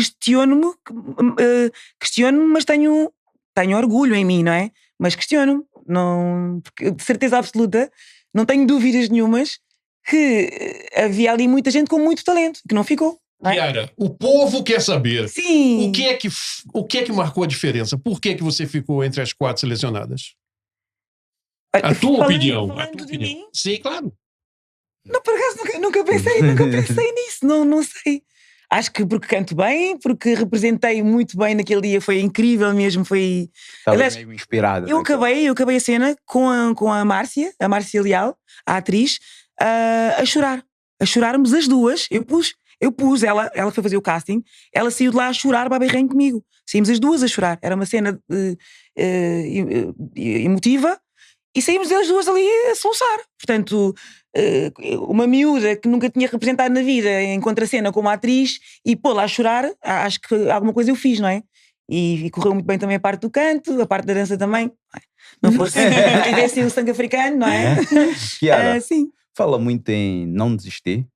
mas tenho orgulho em mim, não é? Mas questiono-me. Porque, de certeza absoluta, não tenho dúvidas nenhumas que havia ali muita gente com muito talento, que não ficou. Kiara, o povo quer saber. Sim. O que é que marcou a diferença? Por que você ficou entre as 4 selecionadas? A tua opinião. Mim? Sim, claro. Não, por acaso nunca pensei nisso. Não sei. Acho que porque canto bem, porque representei muito bem naquele dia, foi incrível mesmo. Estava meio inspirada. Eu acabei a cena com a Márcia Leal, a atriz, a chorar. A chorarmos as duas. Eu pus, ela foi fazer o casting, ela saiu de lá a chorar, baberrém comigo. Saímos as duas a chorar. Era uma cena emotiva e saímos as duas ali a soluçar. Portanto, uma miúda que nunca tinha representado na vida em contracena como atriz e pô-la a chorar, acho que alguma coisa eu fiz, não é? E correu muito bem também a parte do canto, a parte da dança também. Não fosse tivesse o sangue africano, não é? Kiara, sim. Fala muito em não desistir.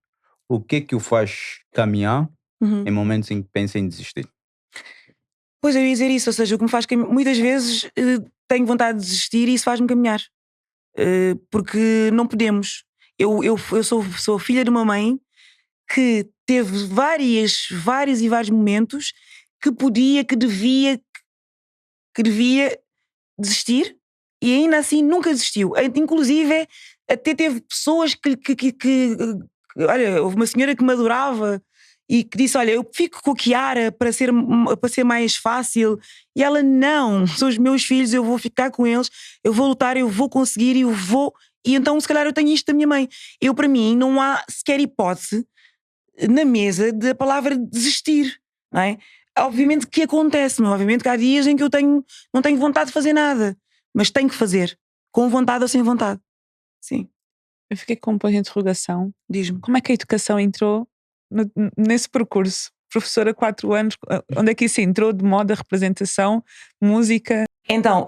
O que é que o faz caminhar em momentos em que pensa em desistir? Pois eu ia dizer isso, ou seja, o que me faz caminhar, muitas vezes tenho vontade de desistir e isso faz-me caminhar. Porque não podemos. Eu sou filha de uma mãe que teve vários momentos que podia, que devia desistir e ainda assim nunca desistiu. Inclusive até teve pessoas que olha, houve uma senhora que me adorava e que disse, olha, eu fico com a Kiara para ser mais fácil, e ela, não, são os meus filhos, eu vou ficar com eles, eu vou lutar, eu vou conseguir, e então se calhar eu tenho isto da minha mãe. Para mim não há sequer hipótese na mesa da palavra desistir, não é? Obviamente que acontece, não? Obviamente que há dias em que eu não tenho vontade de fazer nada, mas tenho que fazer, com vontade ou sem vontade. Sim. Eu fiquei com um ponto de interrogação. Diz-me. Como é que a educação entrou nesse percurso? Professora há 4 anos, onde é que isso entrou? De moda, representação, música? Então,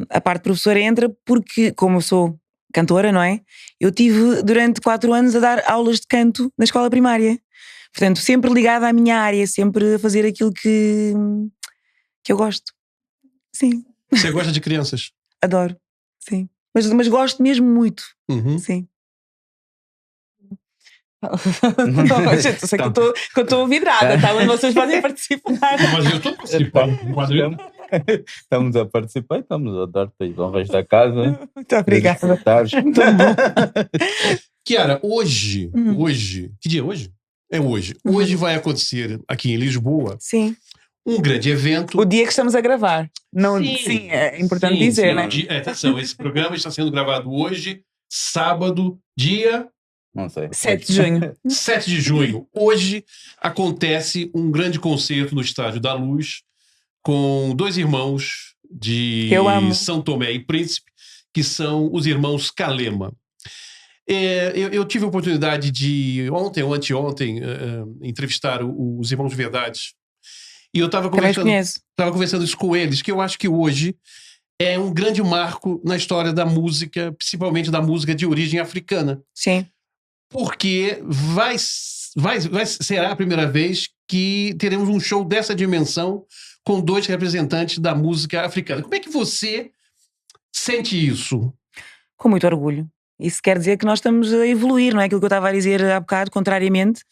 a parte professora entra porque, como eu sou cantora, não é? Eu tive durante 4 anos a dar aulas de canto na escola primária. Portanto, sempre ligada à minha área, sempre a fazer aquilo que eu gosto. Sim. Você gosta de crianças? Adoro, sim. Mas gosto mesmo muito. Sim. Não, gente, eu sei que eu estou vidrada, tá? Mas vocês podem participar. Mas eu estou participando. Estamos a participar, estamos a dar-te as honras da casa. Muito obrigada. Kiara, hoje, que dia é hoje? É hoje. Hoje vai acontecer aqui em Lisboa Sim. um grande evento. O dia que estamos a gravar. Não, sim, é importante dizer, né? Atenção, esse programa está sendo gravado hoje, sábado, dia... Não sei. 7 de junho. 7 de junho. Hoje acontece um grande concerto no Estádio da Luz com 2 irmãos de São Tomé e Príncipe, que são os irmãos Calema. Eu tive a oportunidade de, ontem ou anteontem, entrevistar os irmãos Verdade. E eu estava conversando isso com eles, que eu acho que hoje é um grande marco na história da música, principalmente da música de origem africana. Sim. Porque será a primeira vez que teremos um show dessa dimensão com 2 representantes da música africana. Como é que você sente isso? Com muito orgulho. Isso quer dizer que nós estamos a evoluir, não é? Aquilo que eu estava a dizer há bocado, contrariamente.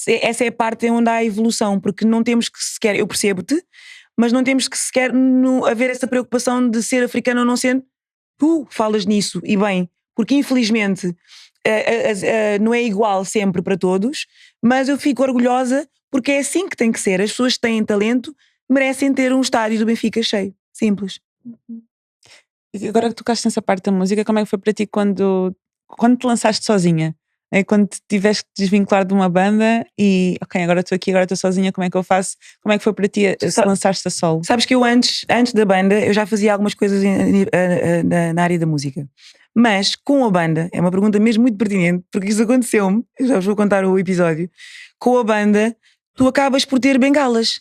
Essa é a parte onde há evolução, porque não temos que sequer, eu percebo-te, mas não temos que sequer haver essa preocupação de ser africano ou não ser. Tu falas nisso, e bem, porque infelizmente não é igual sempre para todos, mas eu fico orgulhosa porque é assim que tem que ser. As pessoas que têm talento merecem ter um estádio do Benfica cheio. Simples. E agora que tocaste nessa parte da música, como é que foi para ti quando te lançaste sozinha? Quando te tiveste que desvincular de uma banda e ok, agora estou aqui, agora estou sozinha, como é que eu faço? Como é que foi para ti se lançaste a solo? Sabes que eu antes da banda eu já fazia algumas coisas na área da música. Mas com a banda, é uma pergunta mesmo muito pertinente, porque isso aconteceu-me, eu já vos vou contar o episódio. Com a banda, tu acabas por ter bengalas.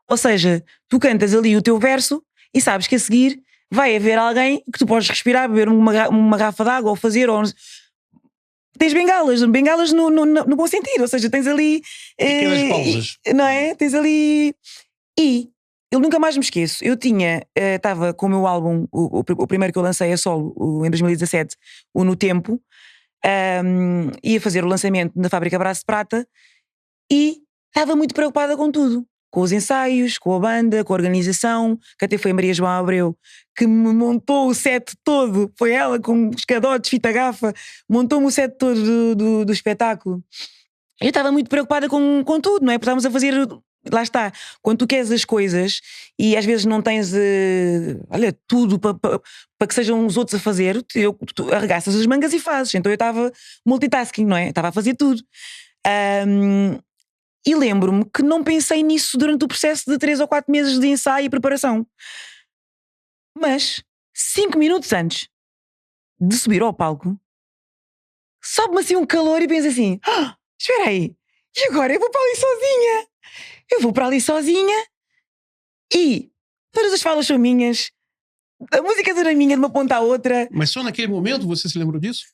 Ou seja, tu cantas ali o teu verso e sabes que a seguir vai haver alguém que tu podes respirar, beber uma garrafa de água ou fazer. Tens bengalas no bom sentido, ou seja, tens ali. Pequenas pausas. Não é? Tens ali. E eu nunca mais me esqueço. Eu estava com o meu álbum, o primeiro que eu lancei a solo, em 2017, o No Tempo, ia fazer o lançamento na Fábrica Braço de Prata e estava muito preocupada com tudo. Com os ensaios, com a banda, com a organização, que até foi a Maria João Abreu que me montou o set todo. Foi ela com escadotes, fita gafa, montou-me o set todo do espetáculo. Eu estava muito preocupada com tudo, não é? Porque estávamos a fazer. Lá está, quando tu queres as coisas e às vezes não tens tudo para que sejam os outros a fazer, tu arregaças as mangas e fazes. Então eu estava multitasking, não é? Estava a fazer tudo. E lembro-me que não pensei nisso durante o processo de 3 ou 4 meses de ensaio e preparação. Mas 5 minutos antes de subir ao palco, sobe-me assim um calor e penso assim: espera aí, e agora eu vou para ali sozinha? Eu vou para ali sozinha e todas as falas são minhas, a música toda é minha de uma ponta à outra. Mas só naquele momento você se lembrou disso?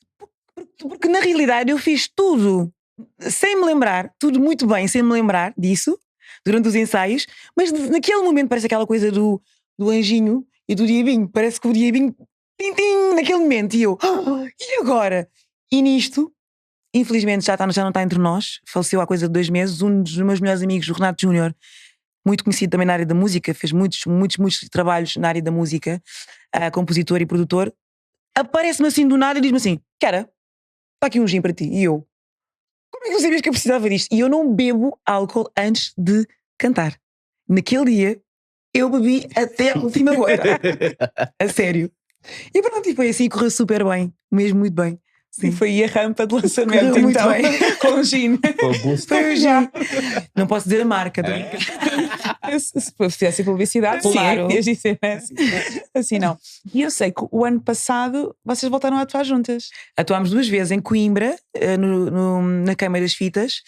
Porque na realidade eu fiz tudo sem me lembrar, tudo muito bem, sem me lembrar disso, durante os ensaios, mas naquele momento parece aquela coisa do anjinho e do diabinho, parece que o diabinho, tim, naquele momento, e eu, e agora? E nisto, infelizmente já não está entre nós, faleceu há coisa de 2 meses, um dos meus melhores amigos, o Renato Júnior, muito conhecido também na área da música, fez muitos trabalhos na área da música, compositor e produtor, aparece-me assim do nada e diz-me assim: cara, está aqui um gin para ti. E eu: como é que tu sabias que eu precisava disto? E eu não bebo álcool antes de cantar. Naquele dia, eu bebi até a última gota. A sério. E pronto, e foi assim, correu super bem. Mesmo muito bem. Sim. E foi a rampa de lançamento, correu então, muito bem. com o gin. Foi o gin. Não posso dizer a marca. Se fizesse publicidade, claro. Sim, dizer, assim não. E eu sei que o ano passado vocês voltaram a atuar juntas. Atuámos 2 vezes em Coimbra, na Câmara das Fitas,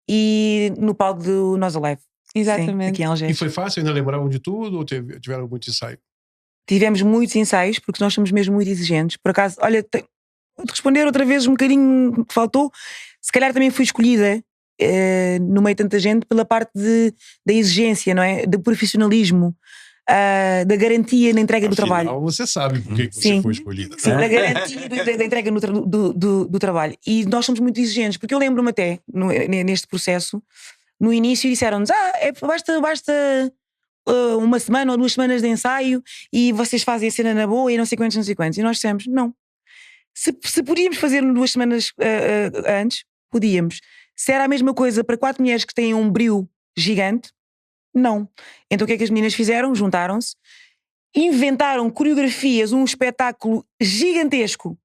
e no palco do Nós Alive. Exatamente. Sim, aqui em Algés. E foi fácil? Ainda lembravam de tudo ou tiveram muito ensaio? Tivemos muitos ensaios, porque nós somos mesmo muito exigentes. Por acaso, olha, Vou-te responder outra vez um bocadinho que faltou. Se calhar também fui escolhida no meio de tanta gente pela parte da exigência, não é? Do profissionalismo, da garantia na entrega do trabalho. Você sabe por que você foi escolhida. Sim, da garantia da entrega do trabalho. E nós somos muito exigentes, porque eu lembro-me até, neste processo, no início disseram-nos, basta uma semana ou 2 semanas de ensaio e vocês fazem a cena na boa e não sei quantos. E nós dissemos, não. Se podíamos fazer 2 semanas antes, podíamos. Se era a mesma coisa para 4 mulheres que têm um brio gigante, não. Então o que é que as meninas fizeram? Juntaram-se, inventaram coreografias, um espetáculo gigantesco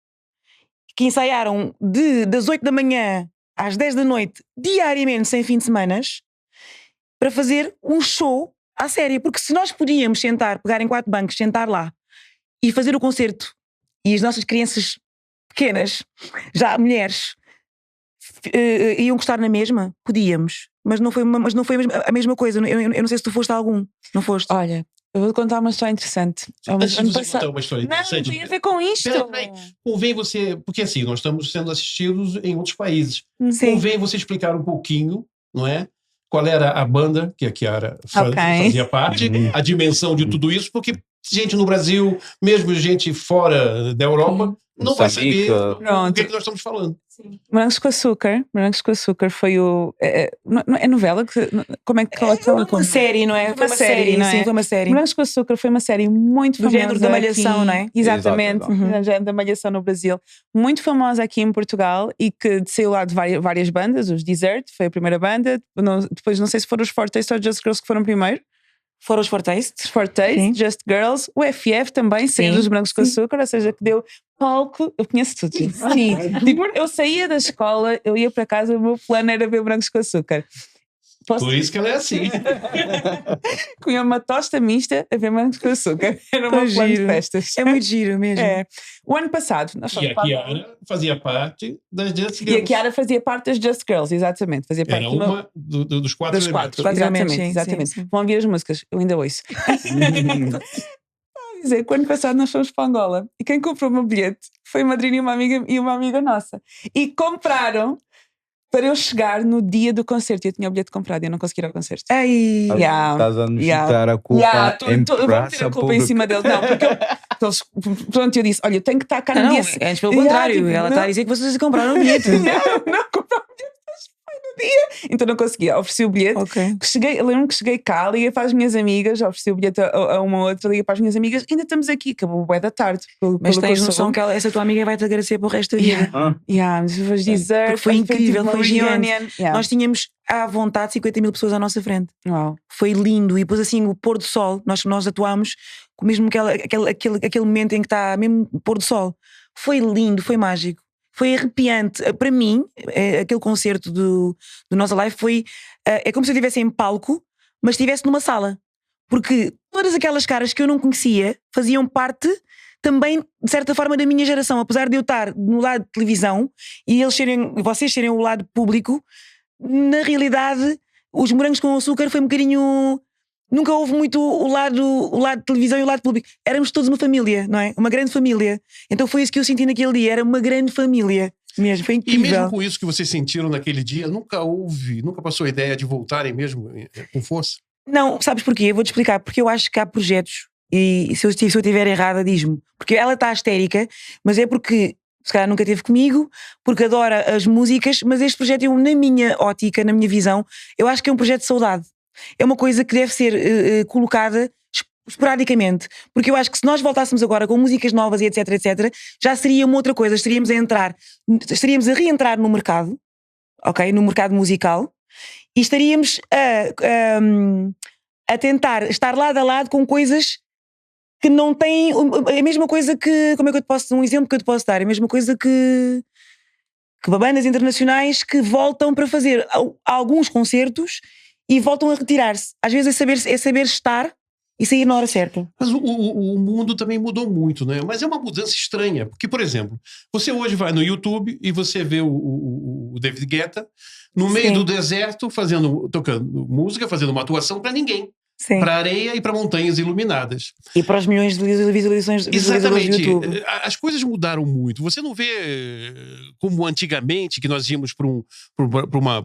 que ensaiaram das 8 da manhã às 10 da noite, diariamente, sem fim de semanas, para fazer um show à séria. Porque se nós podíamos pegar em 4 bancos, sentar lá e fazer o concerto, e as nossas crianças pequenas, já mulheres, iam gostar na mesma, podíamos. Mas não foi a mesma coisa. Eu não sei se tu foste a algum. Não foste? Olha, eu vou contar uma história interessante. Antes de você contar uma história interessante. Não tem a ver com isto. Peraí. Convém você... Porque assim, nós estamos sendo assistidos em outros países. Sim. Convém você explicar um pouquinho, não é? Qual era a banda que a Chiara fazia parte, a dimensão de tudo isso, porque gente no Brasil, mesmo gente fora da Europa, não vai saber o que nós estamos falando. Morangos com Açúcar foi o... É novela? Como é que ela é uma série, não é? Foi uma série, não é? Sim, foi uma série. Morangos com Açúcar foi uma série muito famosa. Do género da Malhação, aqui, não é? Exatamente, do género da Malhação no Brasil. Muito famosa aqui em Portugal e que saiu lá de várias bandas. Os Desert foi a primeira banda. Depois não sei se foram os Fortaste ou Just Girls que foram primeiro. Foram os Fortaste, Just Girls, o FF também, saiu dos Morangos com Açúcar, ou seja, que deu palco. Eu conheço tudo, gente. Sim. Tipo, eu saía da escola, eu ia para casa, o meu plano era ver Morangos com Açúcar. Por isso que ela é assim. Comia uma tosta mista a ver Morangos com Açúcar. Era um plano de festas. É muito giro mesmo. É. O ano passado nós e a Chiara fazia parte das Just Girls. E a Chiara fazia parte das Just Girls, exatamente. Fazia parte era uma dos 4 elementos. Exatamente. Sim. Vão ouvir as músicas, eu ainda ouço. Dizer que o ano passado nós fomos para Angola e quem comprou o meu bilhete foi a madrinha e uma amiga nossa. E compraram para eu chegar no dia do concerto. Eu tinha o bilhete comprado e eu não consegui ir ao concerto. Ei! Estás a nos botar a culpa em praça. Vou ter a culpa em cima dele. Não, porque pronto, eu disse, olha, eu tenho que estar cá no dia. Antes pelo contrário, ela está a dizer que vocês compraram o bilhete. Não compraram o bilhete. Dia. Então não conseguia, ofereci o bilhete. Lembro-me que cheguei cá, liguei para as minhas amigas, ofereci o bilhete a uma outra, liguei para as minhas amigas, ainda estamos aqui, acabou o bué da tarde. Mas tens noção que essa tua amiga vai-te agradecer para o resto da vida. Mas vais dizer, foi incrível, foi gigante. Nós tínhamos à vontade 50 mil pessoas à nossa frente. Uau. Foi lindo. E depois assim o pôr do sol, nós atuámos com mesmo aquele momento em que está mesmo pôr do sol. Foi lindo, foi mágico. Foi arrepiante. Para mim, aquele concerto do Nós Alive foi... É como se eu estivesse em palco, mas estivesse numa sala. Porque todas aquelas caras que eu não conhecia faziam parte também, de certa forma, da minha geração. Apesar de eu estar no lado de televisão e vocês serem o lado público, na realidade, os Morangos com Açúcar foi um bocadinho... Nunca houve muito o lado de televisão e o lado público. Éramos todos uma família, não é? Uma grande família. Então foi isso que eu senti naquele dia. Era uma grande família mesmo. Foi incrível. E mesmo com isso que vocês sentiram naquele dia, nunca passou a ideia de voltarem mesmo com força? Não, sabes porquê? Eu vou-te explicar. Porque eu acho que há projetos, e se eu estiver errada, diz-me. Porque ela está histérica, mas é porque... Se calhar nunca esteve comigo, porque adora as músicas, mas este projeto, na minha ótica, na minha visão, eu acho que é um projeto de saudade. É uma coisa que deve ser colocada esporadicamente, porque eu acho que se nós voltássemos agora com músicas novas e etc, já seria uma outra coisa, estaríamos a reentrar no mercado, ok? No mercado musical, e estaríamos a tentar estar lado a lado com coisas que não têm a mesma coisa que, como é que eu te posso, um exemplo que eu te posso dar, a mesma coisa que bandas internacionais que voltam para fazer alguns concertos e voltam a retirar-se. Às vezes é saber estar e sair na hora certa. Mas o mundo também mudou muito, né? Mas é uma mudança estranha. Porque, por exemplo, você hoje vai no YouTube e você vê o David Guetta no meio do deserto tocando música, fazendo uma atuação para ninguém. Sim. para areia e para montanhas iluminadas. E para os milhões de visualizações Exatamente. do YouTube. As coisas mudaram muito. Você não vê como antigamente, que nós íamos para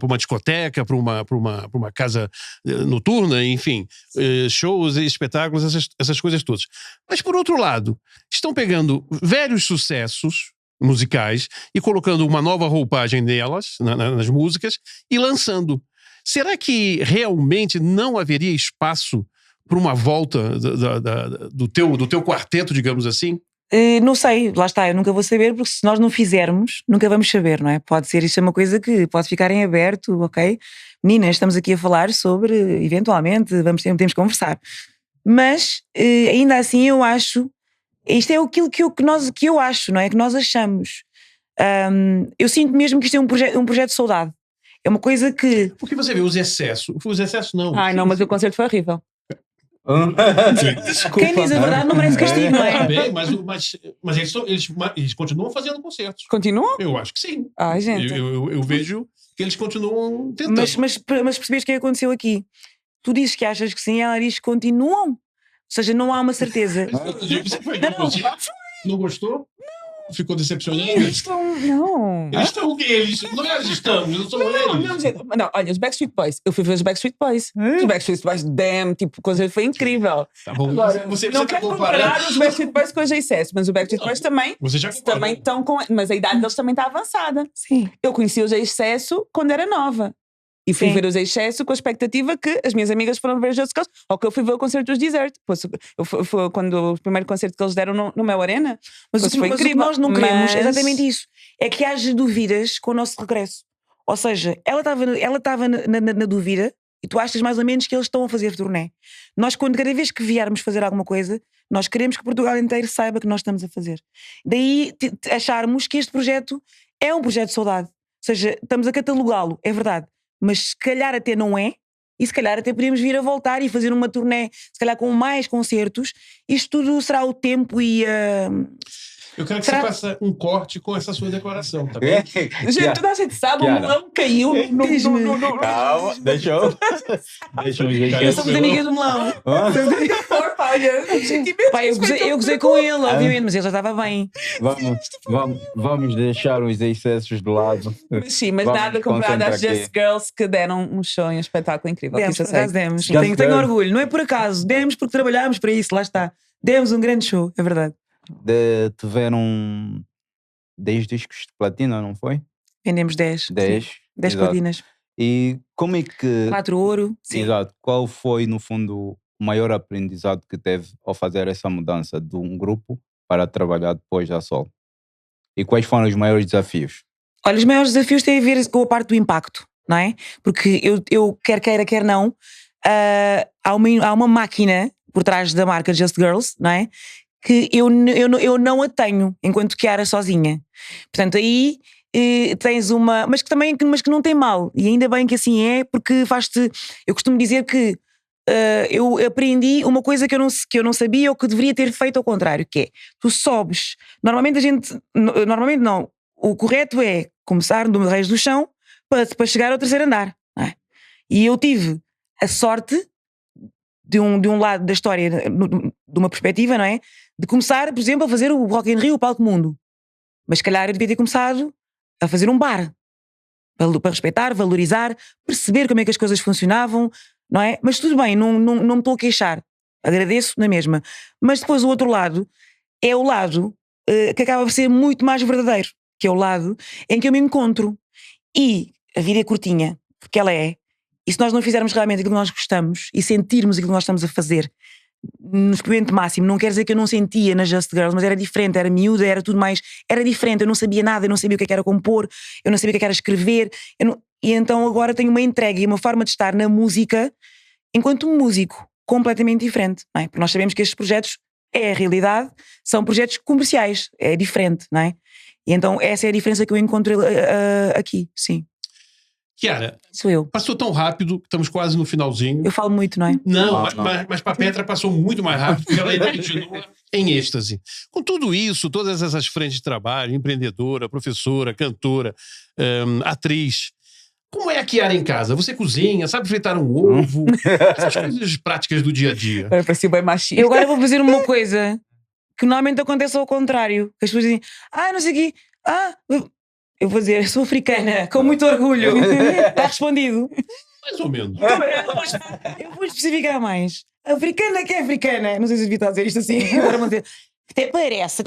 uma discoteca, para uma casa noturna, enfim, shows, espetáculos, essas coisas todas. Mas, por outro lado, estão pegando velhos sucessos musicais e colocando uma nova roupagem nelas, nas músicas, e lançando. Será que realmente não haveria espaço para uma volta do teu quarteto, digamos assim? Não sei, lá está, eu nunca vou saber, porque se nós não fizermos, nunca vamos saber, não é? Pode ser, isto é uma coisa que pode ficar em aberto, ok? Meninas, estamos aqui a falar sobre, eventualmente, temos que conversar. Mas, ainda assim, eu acho, isto é aquilo que eu acho, não é? Que nós achamos. Eu sinto mesmo que isto é um projeto de saudade. É uma coisa que... Porque você vê os excessos não. Ai, não, mas o concerto foi horrível. Desculpa. Quem diz a verdade não merece castigo, não é? Bem, mas eles continuam fazendo concertos. Continuam? Eu acho que sim. Ai, gente. Eu vejo que eles continuam tentando. Mas percebes o que aconteceu aqui? Tu dizes que achas que sim, ela diz que continuam. Ou seja, não há uma certeza. Não gostou? Ficou decepcionado? Eles estão. Não. Eles estão o quê? Nós estamos, não são eles. Não, olha, os Backstreet Boys. Eu fui ver os Backstreet Boys. Os Backstreet Boys, damn, tipo, o concerto foi incrível. Tá bom. Agora, Você não tá quero comparando. comparar os Backstreet Boys com os J-Sess, mas os Backstreet Boys também. Você já Também estão com. Mas a idade deles também está avançada. Sim. Eu conheci os Excesso quando era nova. E fui Sim. ver os Excesso com a expectativa que as minhas amigas foram ver os Just Girls, ou que eu fui ver o concerto dos Desert. Foi quando o primeiro concerto que eles deram no Mel Arena. Mas foi o que incrível. nós não queremos é Mas- exatamente isso. É que haja dúvidas com o nosso regresso. Ou seja, ela estava na dúvida e tu achas mais ou menos que eles estão a fazer turnê. Nós, cada vez que viermos fazer alguma coisa, nós queremos que Portugal inteiro saiba que nós estamos a fazer. Daí acharmos que este projeto é um projeto de saudade. Ou seja, estamos a catalogá-lo, é verdade. Mas se calhar até não é, e se calhar até podíamos vir a voltar e fazer uma turnê, se calhar com mais concertos. Isto tudo será o tempo e Eu quero que você faça um corte com essa sua declaração, tá bem? Gente, toda a gente sabe, o Chiara. melão caiu no. Calma, deixa eu eu sou muito amiga do melão. Pai, eu gozei com ele, obviamente, mas ele já estava bem. Vamos deixar os excessos de lado. Mas sim, mas Vamos nada comparado às concentrar Just Girls que deram um show e um espetáculo incrível. Demos, que por isso eu acaso sei. demos. Just Tenho Girls. orgulho, não é por acaso. Demos porque trabalhámos para isso, lá está. Demos um grande show, é verdade. Tiveram 10 discos de platina, não foi? Vendemos 10. 10. 10 exato. platinas. E como é que... 4 ouro. Sim. Exato. Qual foi, no fundo, o maior aprendizado que teve ao fazer essa mudança de um grupo para trabalhar depois a solo? E quais foram os maiores desafios? Olha, os maiores desafios têm a ver com a parte do impacto, não é? Porque eu quer queira, quer não, há uma máquina por trás da marca Just Girls, não é? Que eu não a tenho enquanto Chiara sozinha. Portanto, aí tens uma... Mas que não tem mal. E ainda bem que assim é, porque faz-te... Eu costumo dizer que eu aprendi uma coisa que eu não sabia ou que deveria ter feito ao contrário, que é, tu sobes. Normalmente não. O correto é começar no reis do chão para chegar ao terceiro andar. Não é? E eu tive a sorte de um lado da história, de uma perspectiva, não é? De começar, por exemplo, a fazer o Rock in Rio, o Palco Mundo. Mas se calhar eu devia ter começado a fazer um bar. Para respeitar, valorizar, perceber como é que as coisas funcionavam, não é? Mas tudo bem, não me estou a queixar. Agradeço na mesma. Mas depois o outro lado é o lado que acaba por ser muito mais verdadeiro, que é o lado em que eu me encontro. E a vida é curtinha, porque ela é. E se nós não fizermos realmente aquilo que nós gostamos e sentirmos aquilo que nós estamos a fazer no expoente máximo, não quer dizer que eu não sentia nas Just Girls, mas era diferente, era miúda, era tudo mais, era diferente, eu não sabia nada, eu não sabia o que era compor, eu não sabia o que era escrever, e então agora tenho uma entrega e uma forma de estar na música enquanto um músico completamente diferente, não é? Porque nós sabemos que estes projetos é a realidade, são projetos comerciais, é diferente, não é? E então essa é a diferença que eu encontro aqui, sim. Chiara, Sou eu. passou tão rápido, estamos quase no finalzinho. Eu falo muito, não é? Não, mas para a Petra passou muito mais rápido, porque ela ainda continua em êxtase. Com tudo isso, todas essas frentes de trabalho, empreendedora, professora, cantora, atriz, Como é a Chiara em casa? Você cozinha, sabe fritar um ovo? Essas coisas práticas do dia a dia. Parecia bem machista. Eu agora vou fazer uma coisa que normalmente acontece ao contrário. Que as pessoas dizem, não sei o quê. Eu vou dizer, sou africana, com muito orgulho. Está respondido. Mais ou menos. Eu vou especificar mais. Africana que é africana. Não sei se devia estar a dizer isto assim. Agora vão dizer, até parece.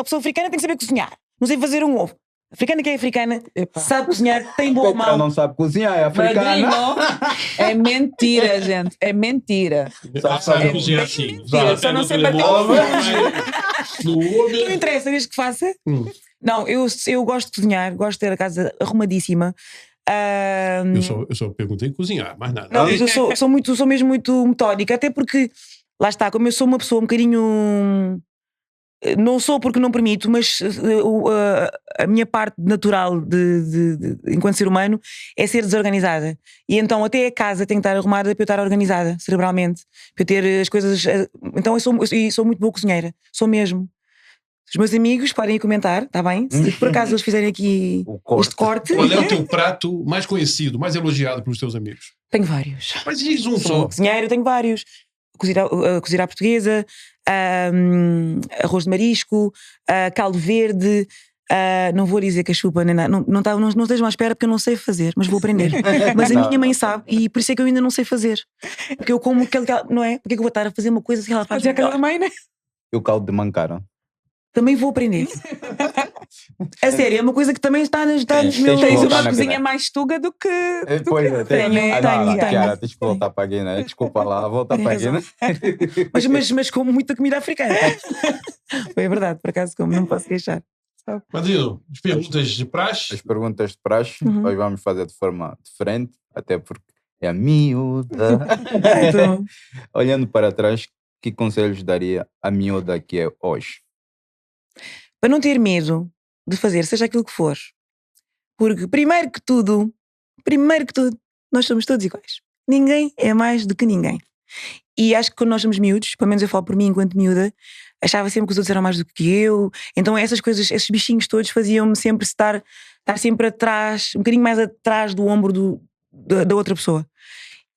A pessoa africana tem que saber cozinhar. Não sei fazer um ovo. Africana que é africana, sabe cozinhar, tem boa Petra mão. não sabe cozinhar, é africana. É mentira, gente. É mentira. Sabe cozinhar assim. Mentira, só não sei bater ovo. Não interessa, desde que faça. Não, eu gosto de cozinhar, gosto de ter a casa arrumadíssima. Eu só perguntei cozinhar, mais nada. Não, eu sou mesmo muito metódica, até porque, lá está, como eu sou uma pessoa um bocadinho. Não sou porque não permito, mas a minha parte natural enquanto ser humano é ser desorganizada. E então até a casa tem que estar arrumada para eu estar organizada cerebralmente, para eu ter as coisas. Então eu sou muito boa cozinheira, sou mesmo. Os meus amigos podem comentar, está bem? Se por acaso eles fizerem aqui este corte. Qual é o teu prato mais conhecido, mais elogiado pelos teus amigos? Tenho vários. Mas diz um Sou só. cozinheiro, tenho vários. Cozer à portuguesa, arroz de marisco, caldo verde. Não vou dizer cachupa nem nada, não estejam à espera porque eu não sei fazer, mas vou aprender. Mas a minha mãe sabe e por isso é que eu ainda não sei fazer. Porque eu como aquele caldo, não é? Porque é que eu vou estar a fazer uma coisa que ela faz? Fazer aquela mãe, né? E o caldo de mancara. Também vou aprender. A sério, é uma coisa que também está nos meus. Tens voltar uma na cozinha Guiné. mais tuga do que. Pois é, Tenho. Chiara, tens que voltar para a Guiné. Desculpa lá, volta para a Guiné. Mas como muita comida africana. Foi verdade, por acaso como, não posso queixar. Madrino, as perguntas de praxe. As perguntas de praxe, nós vamos fazer de forma diferente, até porque é a miúda. Então, Olhando para trás, que conselhos daria a miúda que é hoje? para não ter medo de fazer seja aquilo que for. Porque primeiro que tudo, nós somos todos iguais. Ninguém é mais do que ninguém. E acho que quando nós somos miúdos, pelo menos eu falo por mim enquanto miúda, achava sempre que os outros eram mais do que eu. Então essas coisas, esses bichinhos todos faziam-me sempre estar sempre atrás, um bocadinho mais atrás do ombro da outra pessoa.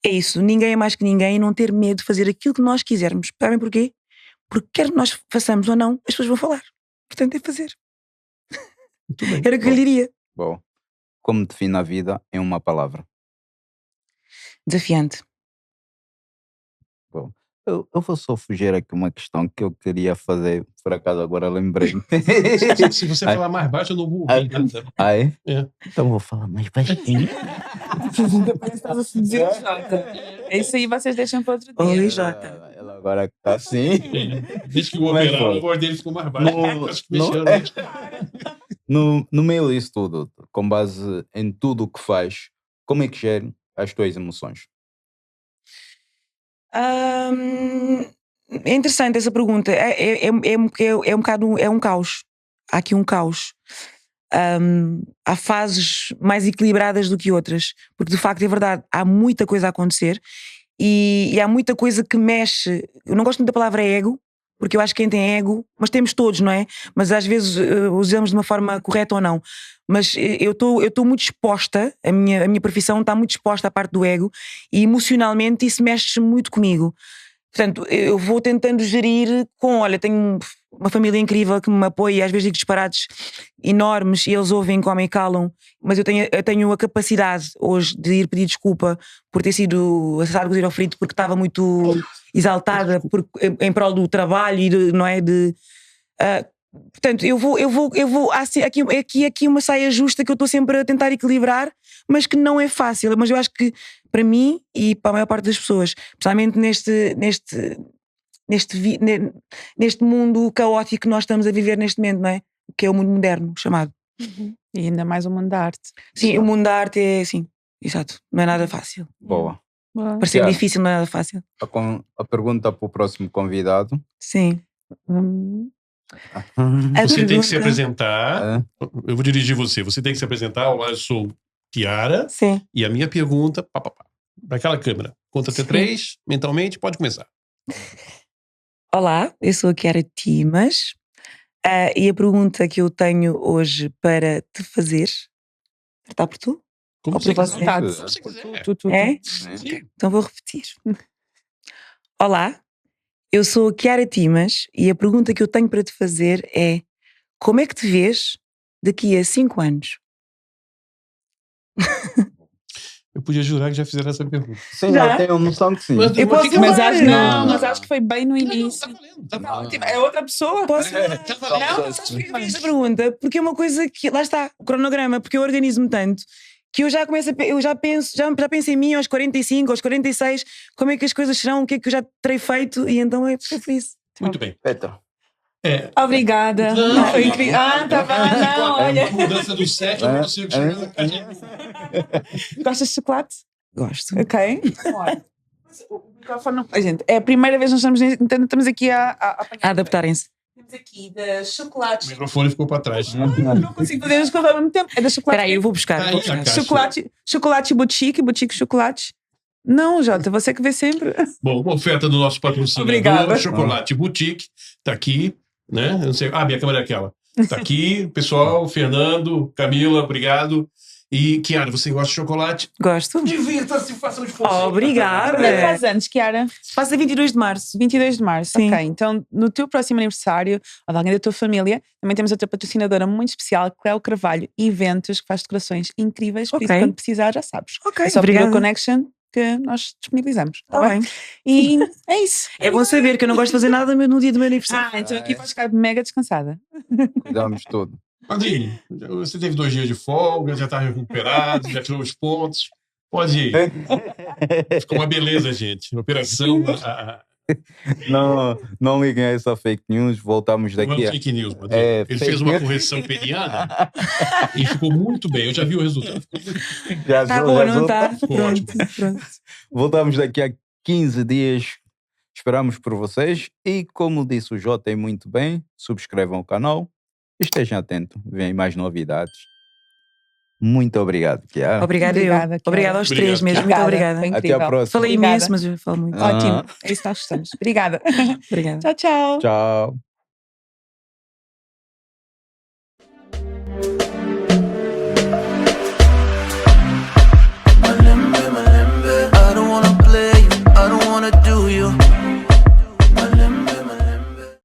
É isso, ninguém é mais que ninguém e não ter medo de fazer aquilo que nós quisermos. Sabem porquê? Porque quer que nós façamos ou não, as pessoas vão falar. Portanto é fazer. Muito bem. Era o que eu lhe diria. Bom, como define a vida em uma palavra? Desafiante. Bom, eu vou só fugir aqui uma questão que eu queria fazer, por acaso agora lembrei-me. Se você falar mais baixo, eu não vou ouvir nada. Ah, é? É. Então vou falar mais baixinho. É isso aí, vocês deixam para outro dia. Oi, Jota. Ela agora está assim. Diz que o Como é que operar, foi? a voz dele ficou mais baixa. No- Acho que mexeu, né? No meio disso tudo, com base em tudo o que faz, como é que gerem as tuas emoções? É interessante essa pergunta. É um bocado, é um caos. Há aqui um caos. Há fases mais equilibradas do que outras, porque de facto é verdade, há muita coisa a acontecer e há muita coisa que mexe. Eu não gosto muito da palavra ego, porque eu acho que quem tem ego, mas temos todos, não é? Mas às vezes usamos de uma forma correta ou não. Mas eu estou muito exposta, a minha profissão está muito exposta à parte do ego e emocionalmente isso mexe muito comigo. Portanto, eu vou tentando gerir olha, tenho uma família incrível que me apoia e às vezes digo disparates enormes e eles ouvem, comem e calam, mas eu tenho a capacidade hoje de ir pedir desculpa por ter sido assado cozido ao frito porque estava muito exaltada em prol do trabalho e não é de... portanto, eu vou aqui uma saia justa que eu estou sempre a tentar equilibrar, mas que não é fácil. Mas eu acho que para mim e para a maior parte das pessoas, especialmente neste mundo caótico que nós estamos a viver neste momento, não é? Que é o mundo moderno, chamado. E ainda mais o mundo da arte. Sim, o mundo da arte é assim, exato, não é nada fácil. Boa. Parecer Tiago. difícil, não é nada fácil. A pergunta para o próximo convidado. Sim. Você tem que se pergunta- apresentar. Eu vou dirigir você. Você tem que se apresentar. Olá, eu sou Chiara. Sim. E a minha pergunta, para aquela câmera. Conta até Sim. 3, mentalmente, pode começar. Olá, eu sou a Chiara Timas e a pergunta que eu tenho hoje para te fazer, está por tu? Como Ou você por quiser. você? Tá. Como você quiser. Tu. É? Sim. Então vou repetir. Olá, eu sou a Chiara Timas e a pergunta que eu tenho para te fazer é: como é que te vês daqui a 5 anos? Eu podia jurar que já fizeram essa pergunta. Sim, Já? eu tenho noção que sim. Mas- Eu posso fica Mas lá. acho, Não. mas acho que foi bem no Não, início. tá valendo, tá valendo. Tipo, é outra pessoa. Posso? Tá valendo. Não, sabes porquê que eu fiz esta pergunta? Porque é uma coisa que, lá está, o cronograma, porque eu organizo-me tanto que eu já começo eu já penso em mim aos 45, aos 46, como é que as coisas serão, o que é que eu já terei feito, e então é por isso. Muito bem. Petra. Obrigada. Não. Foi incrível. Ah, tá bem. Não, olha. A mudança do 7, eu não consigo chegar na caixa. Gostas de chocolate? Gosto. Ok. O microfone não. Gente, é a primeira vez que nós estamos aqui a apanhar. A adaptarem-se. Temos aqui da chocolate. O microfone ficou para trás. Não consigo fazer as coisas ao mesmo tempo. É da chocolate. Espera aí, eu vou buscar. Tá aí vou a buscar. caixa. Chocolate boutique chocolate. Não, Jota, você que vê sempre. Bom, uma oferta do nosso patrocinador, Obrigada. Chocolate Boutique, tá aqui, né? Eu não sei. Ah, minha câmera é aquela. Tá aqui, pessoal, Fernando, Camila, obrigado. E, Chiara, você gosta de chocolate? Gosto. Divirta-se, faça um esforço. Obrigada. Quando é que faz anos, Chiara? Passa 22 de março. 22 de março, Sim. ok. Então, no teu próximo aniversário, ou de alguém da tua família, também temos outra patrocinadora muito especial, que é o Carvalho Eventos, que faz decorações incríveis. Por isso, Ok. quando precisar, já sabes. Ok, É só pedir o obrigada. Connection que nós disponibilizamos. Tá Tá bem? bem. E é isso. É bom saber que eu não gosto de fazer nada no dia do meu aniversário. Então aqui vais ficar mega descansada. Cuidamos de tudo. Padrinho, você teve 2 dias de folga, já está recuperado, já tirou os pontos. Pode ir. Ficou uma beleza, gente. Operação. Não liguem a essa fake news. Voltamos Não é daqui. fake news, Padrinho. Ele fake fez uma news. correção peniana e ficou muito bem. Eu já vi o resultado. Já Tá sou, bom, já não sou. está? Ficou ótimo. Pronto. Voltamos daqui a 15 dias. Esperamos por vocês. E como disse o Jota aí muito bem, subscrevam o canal. Estejam atentos. Vêm mais novidades. Muito obrigado, Chiara. Obrigada, Obrigada, eu. Chiara. Obrigada aos Obrigado, três mesmo. Obrigada, Muito obrigada. foi Até incrível. a próxima. Falei Obrigada. imenso, mas eu falo muito. Ah. Ótimo. É isso que nós gostamos. Obrigada. Obrigada. Tchau, tchau. Tchau. Malembe, I don't wanna play you, I don't wanna do you.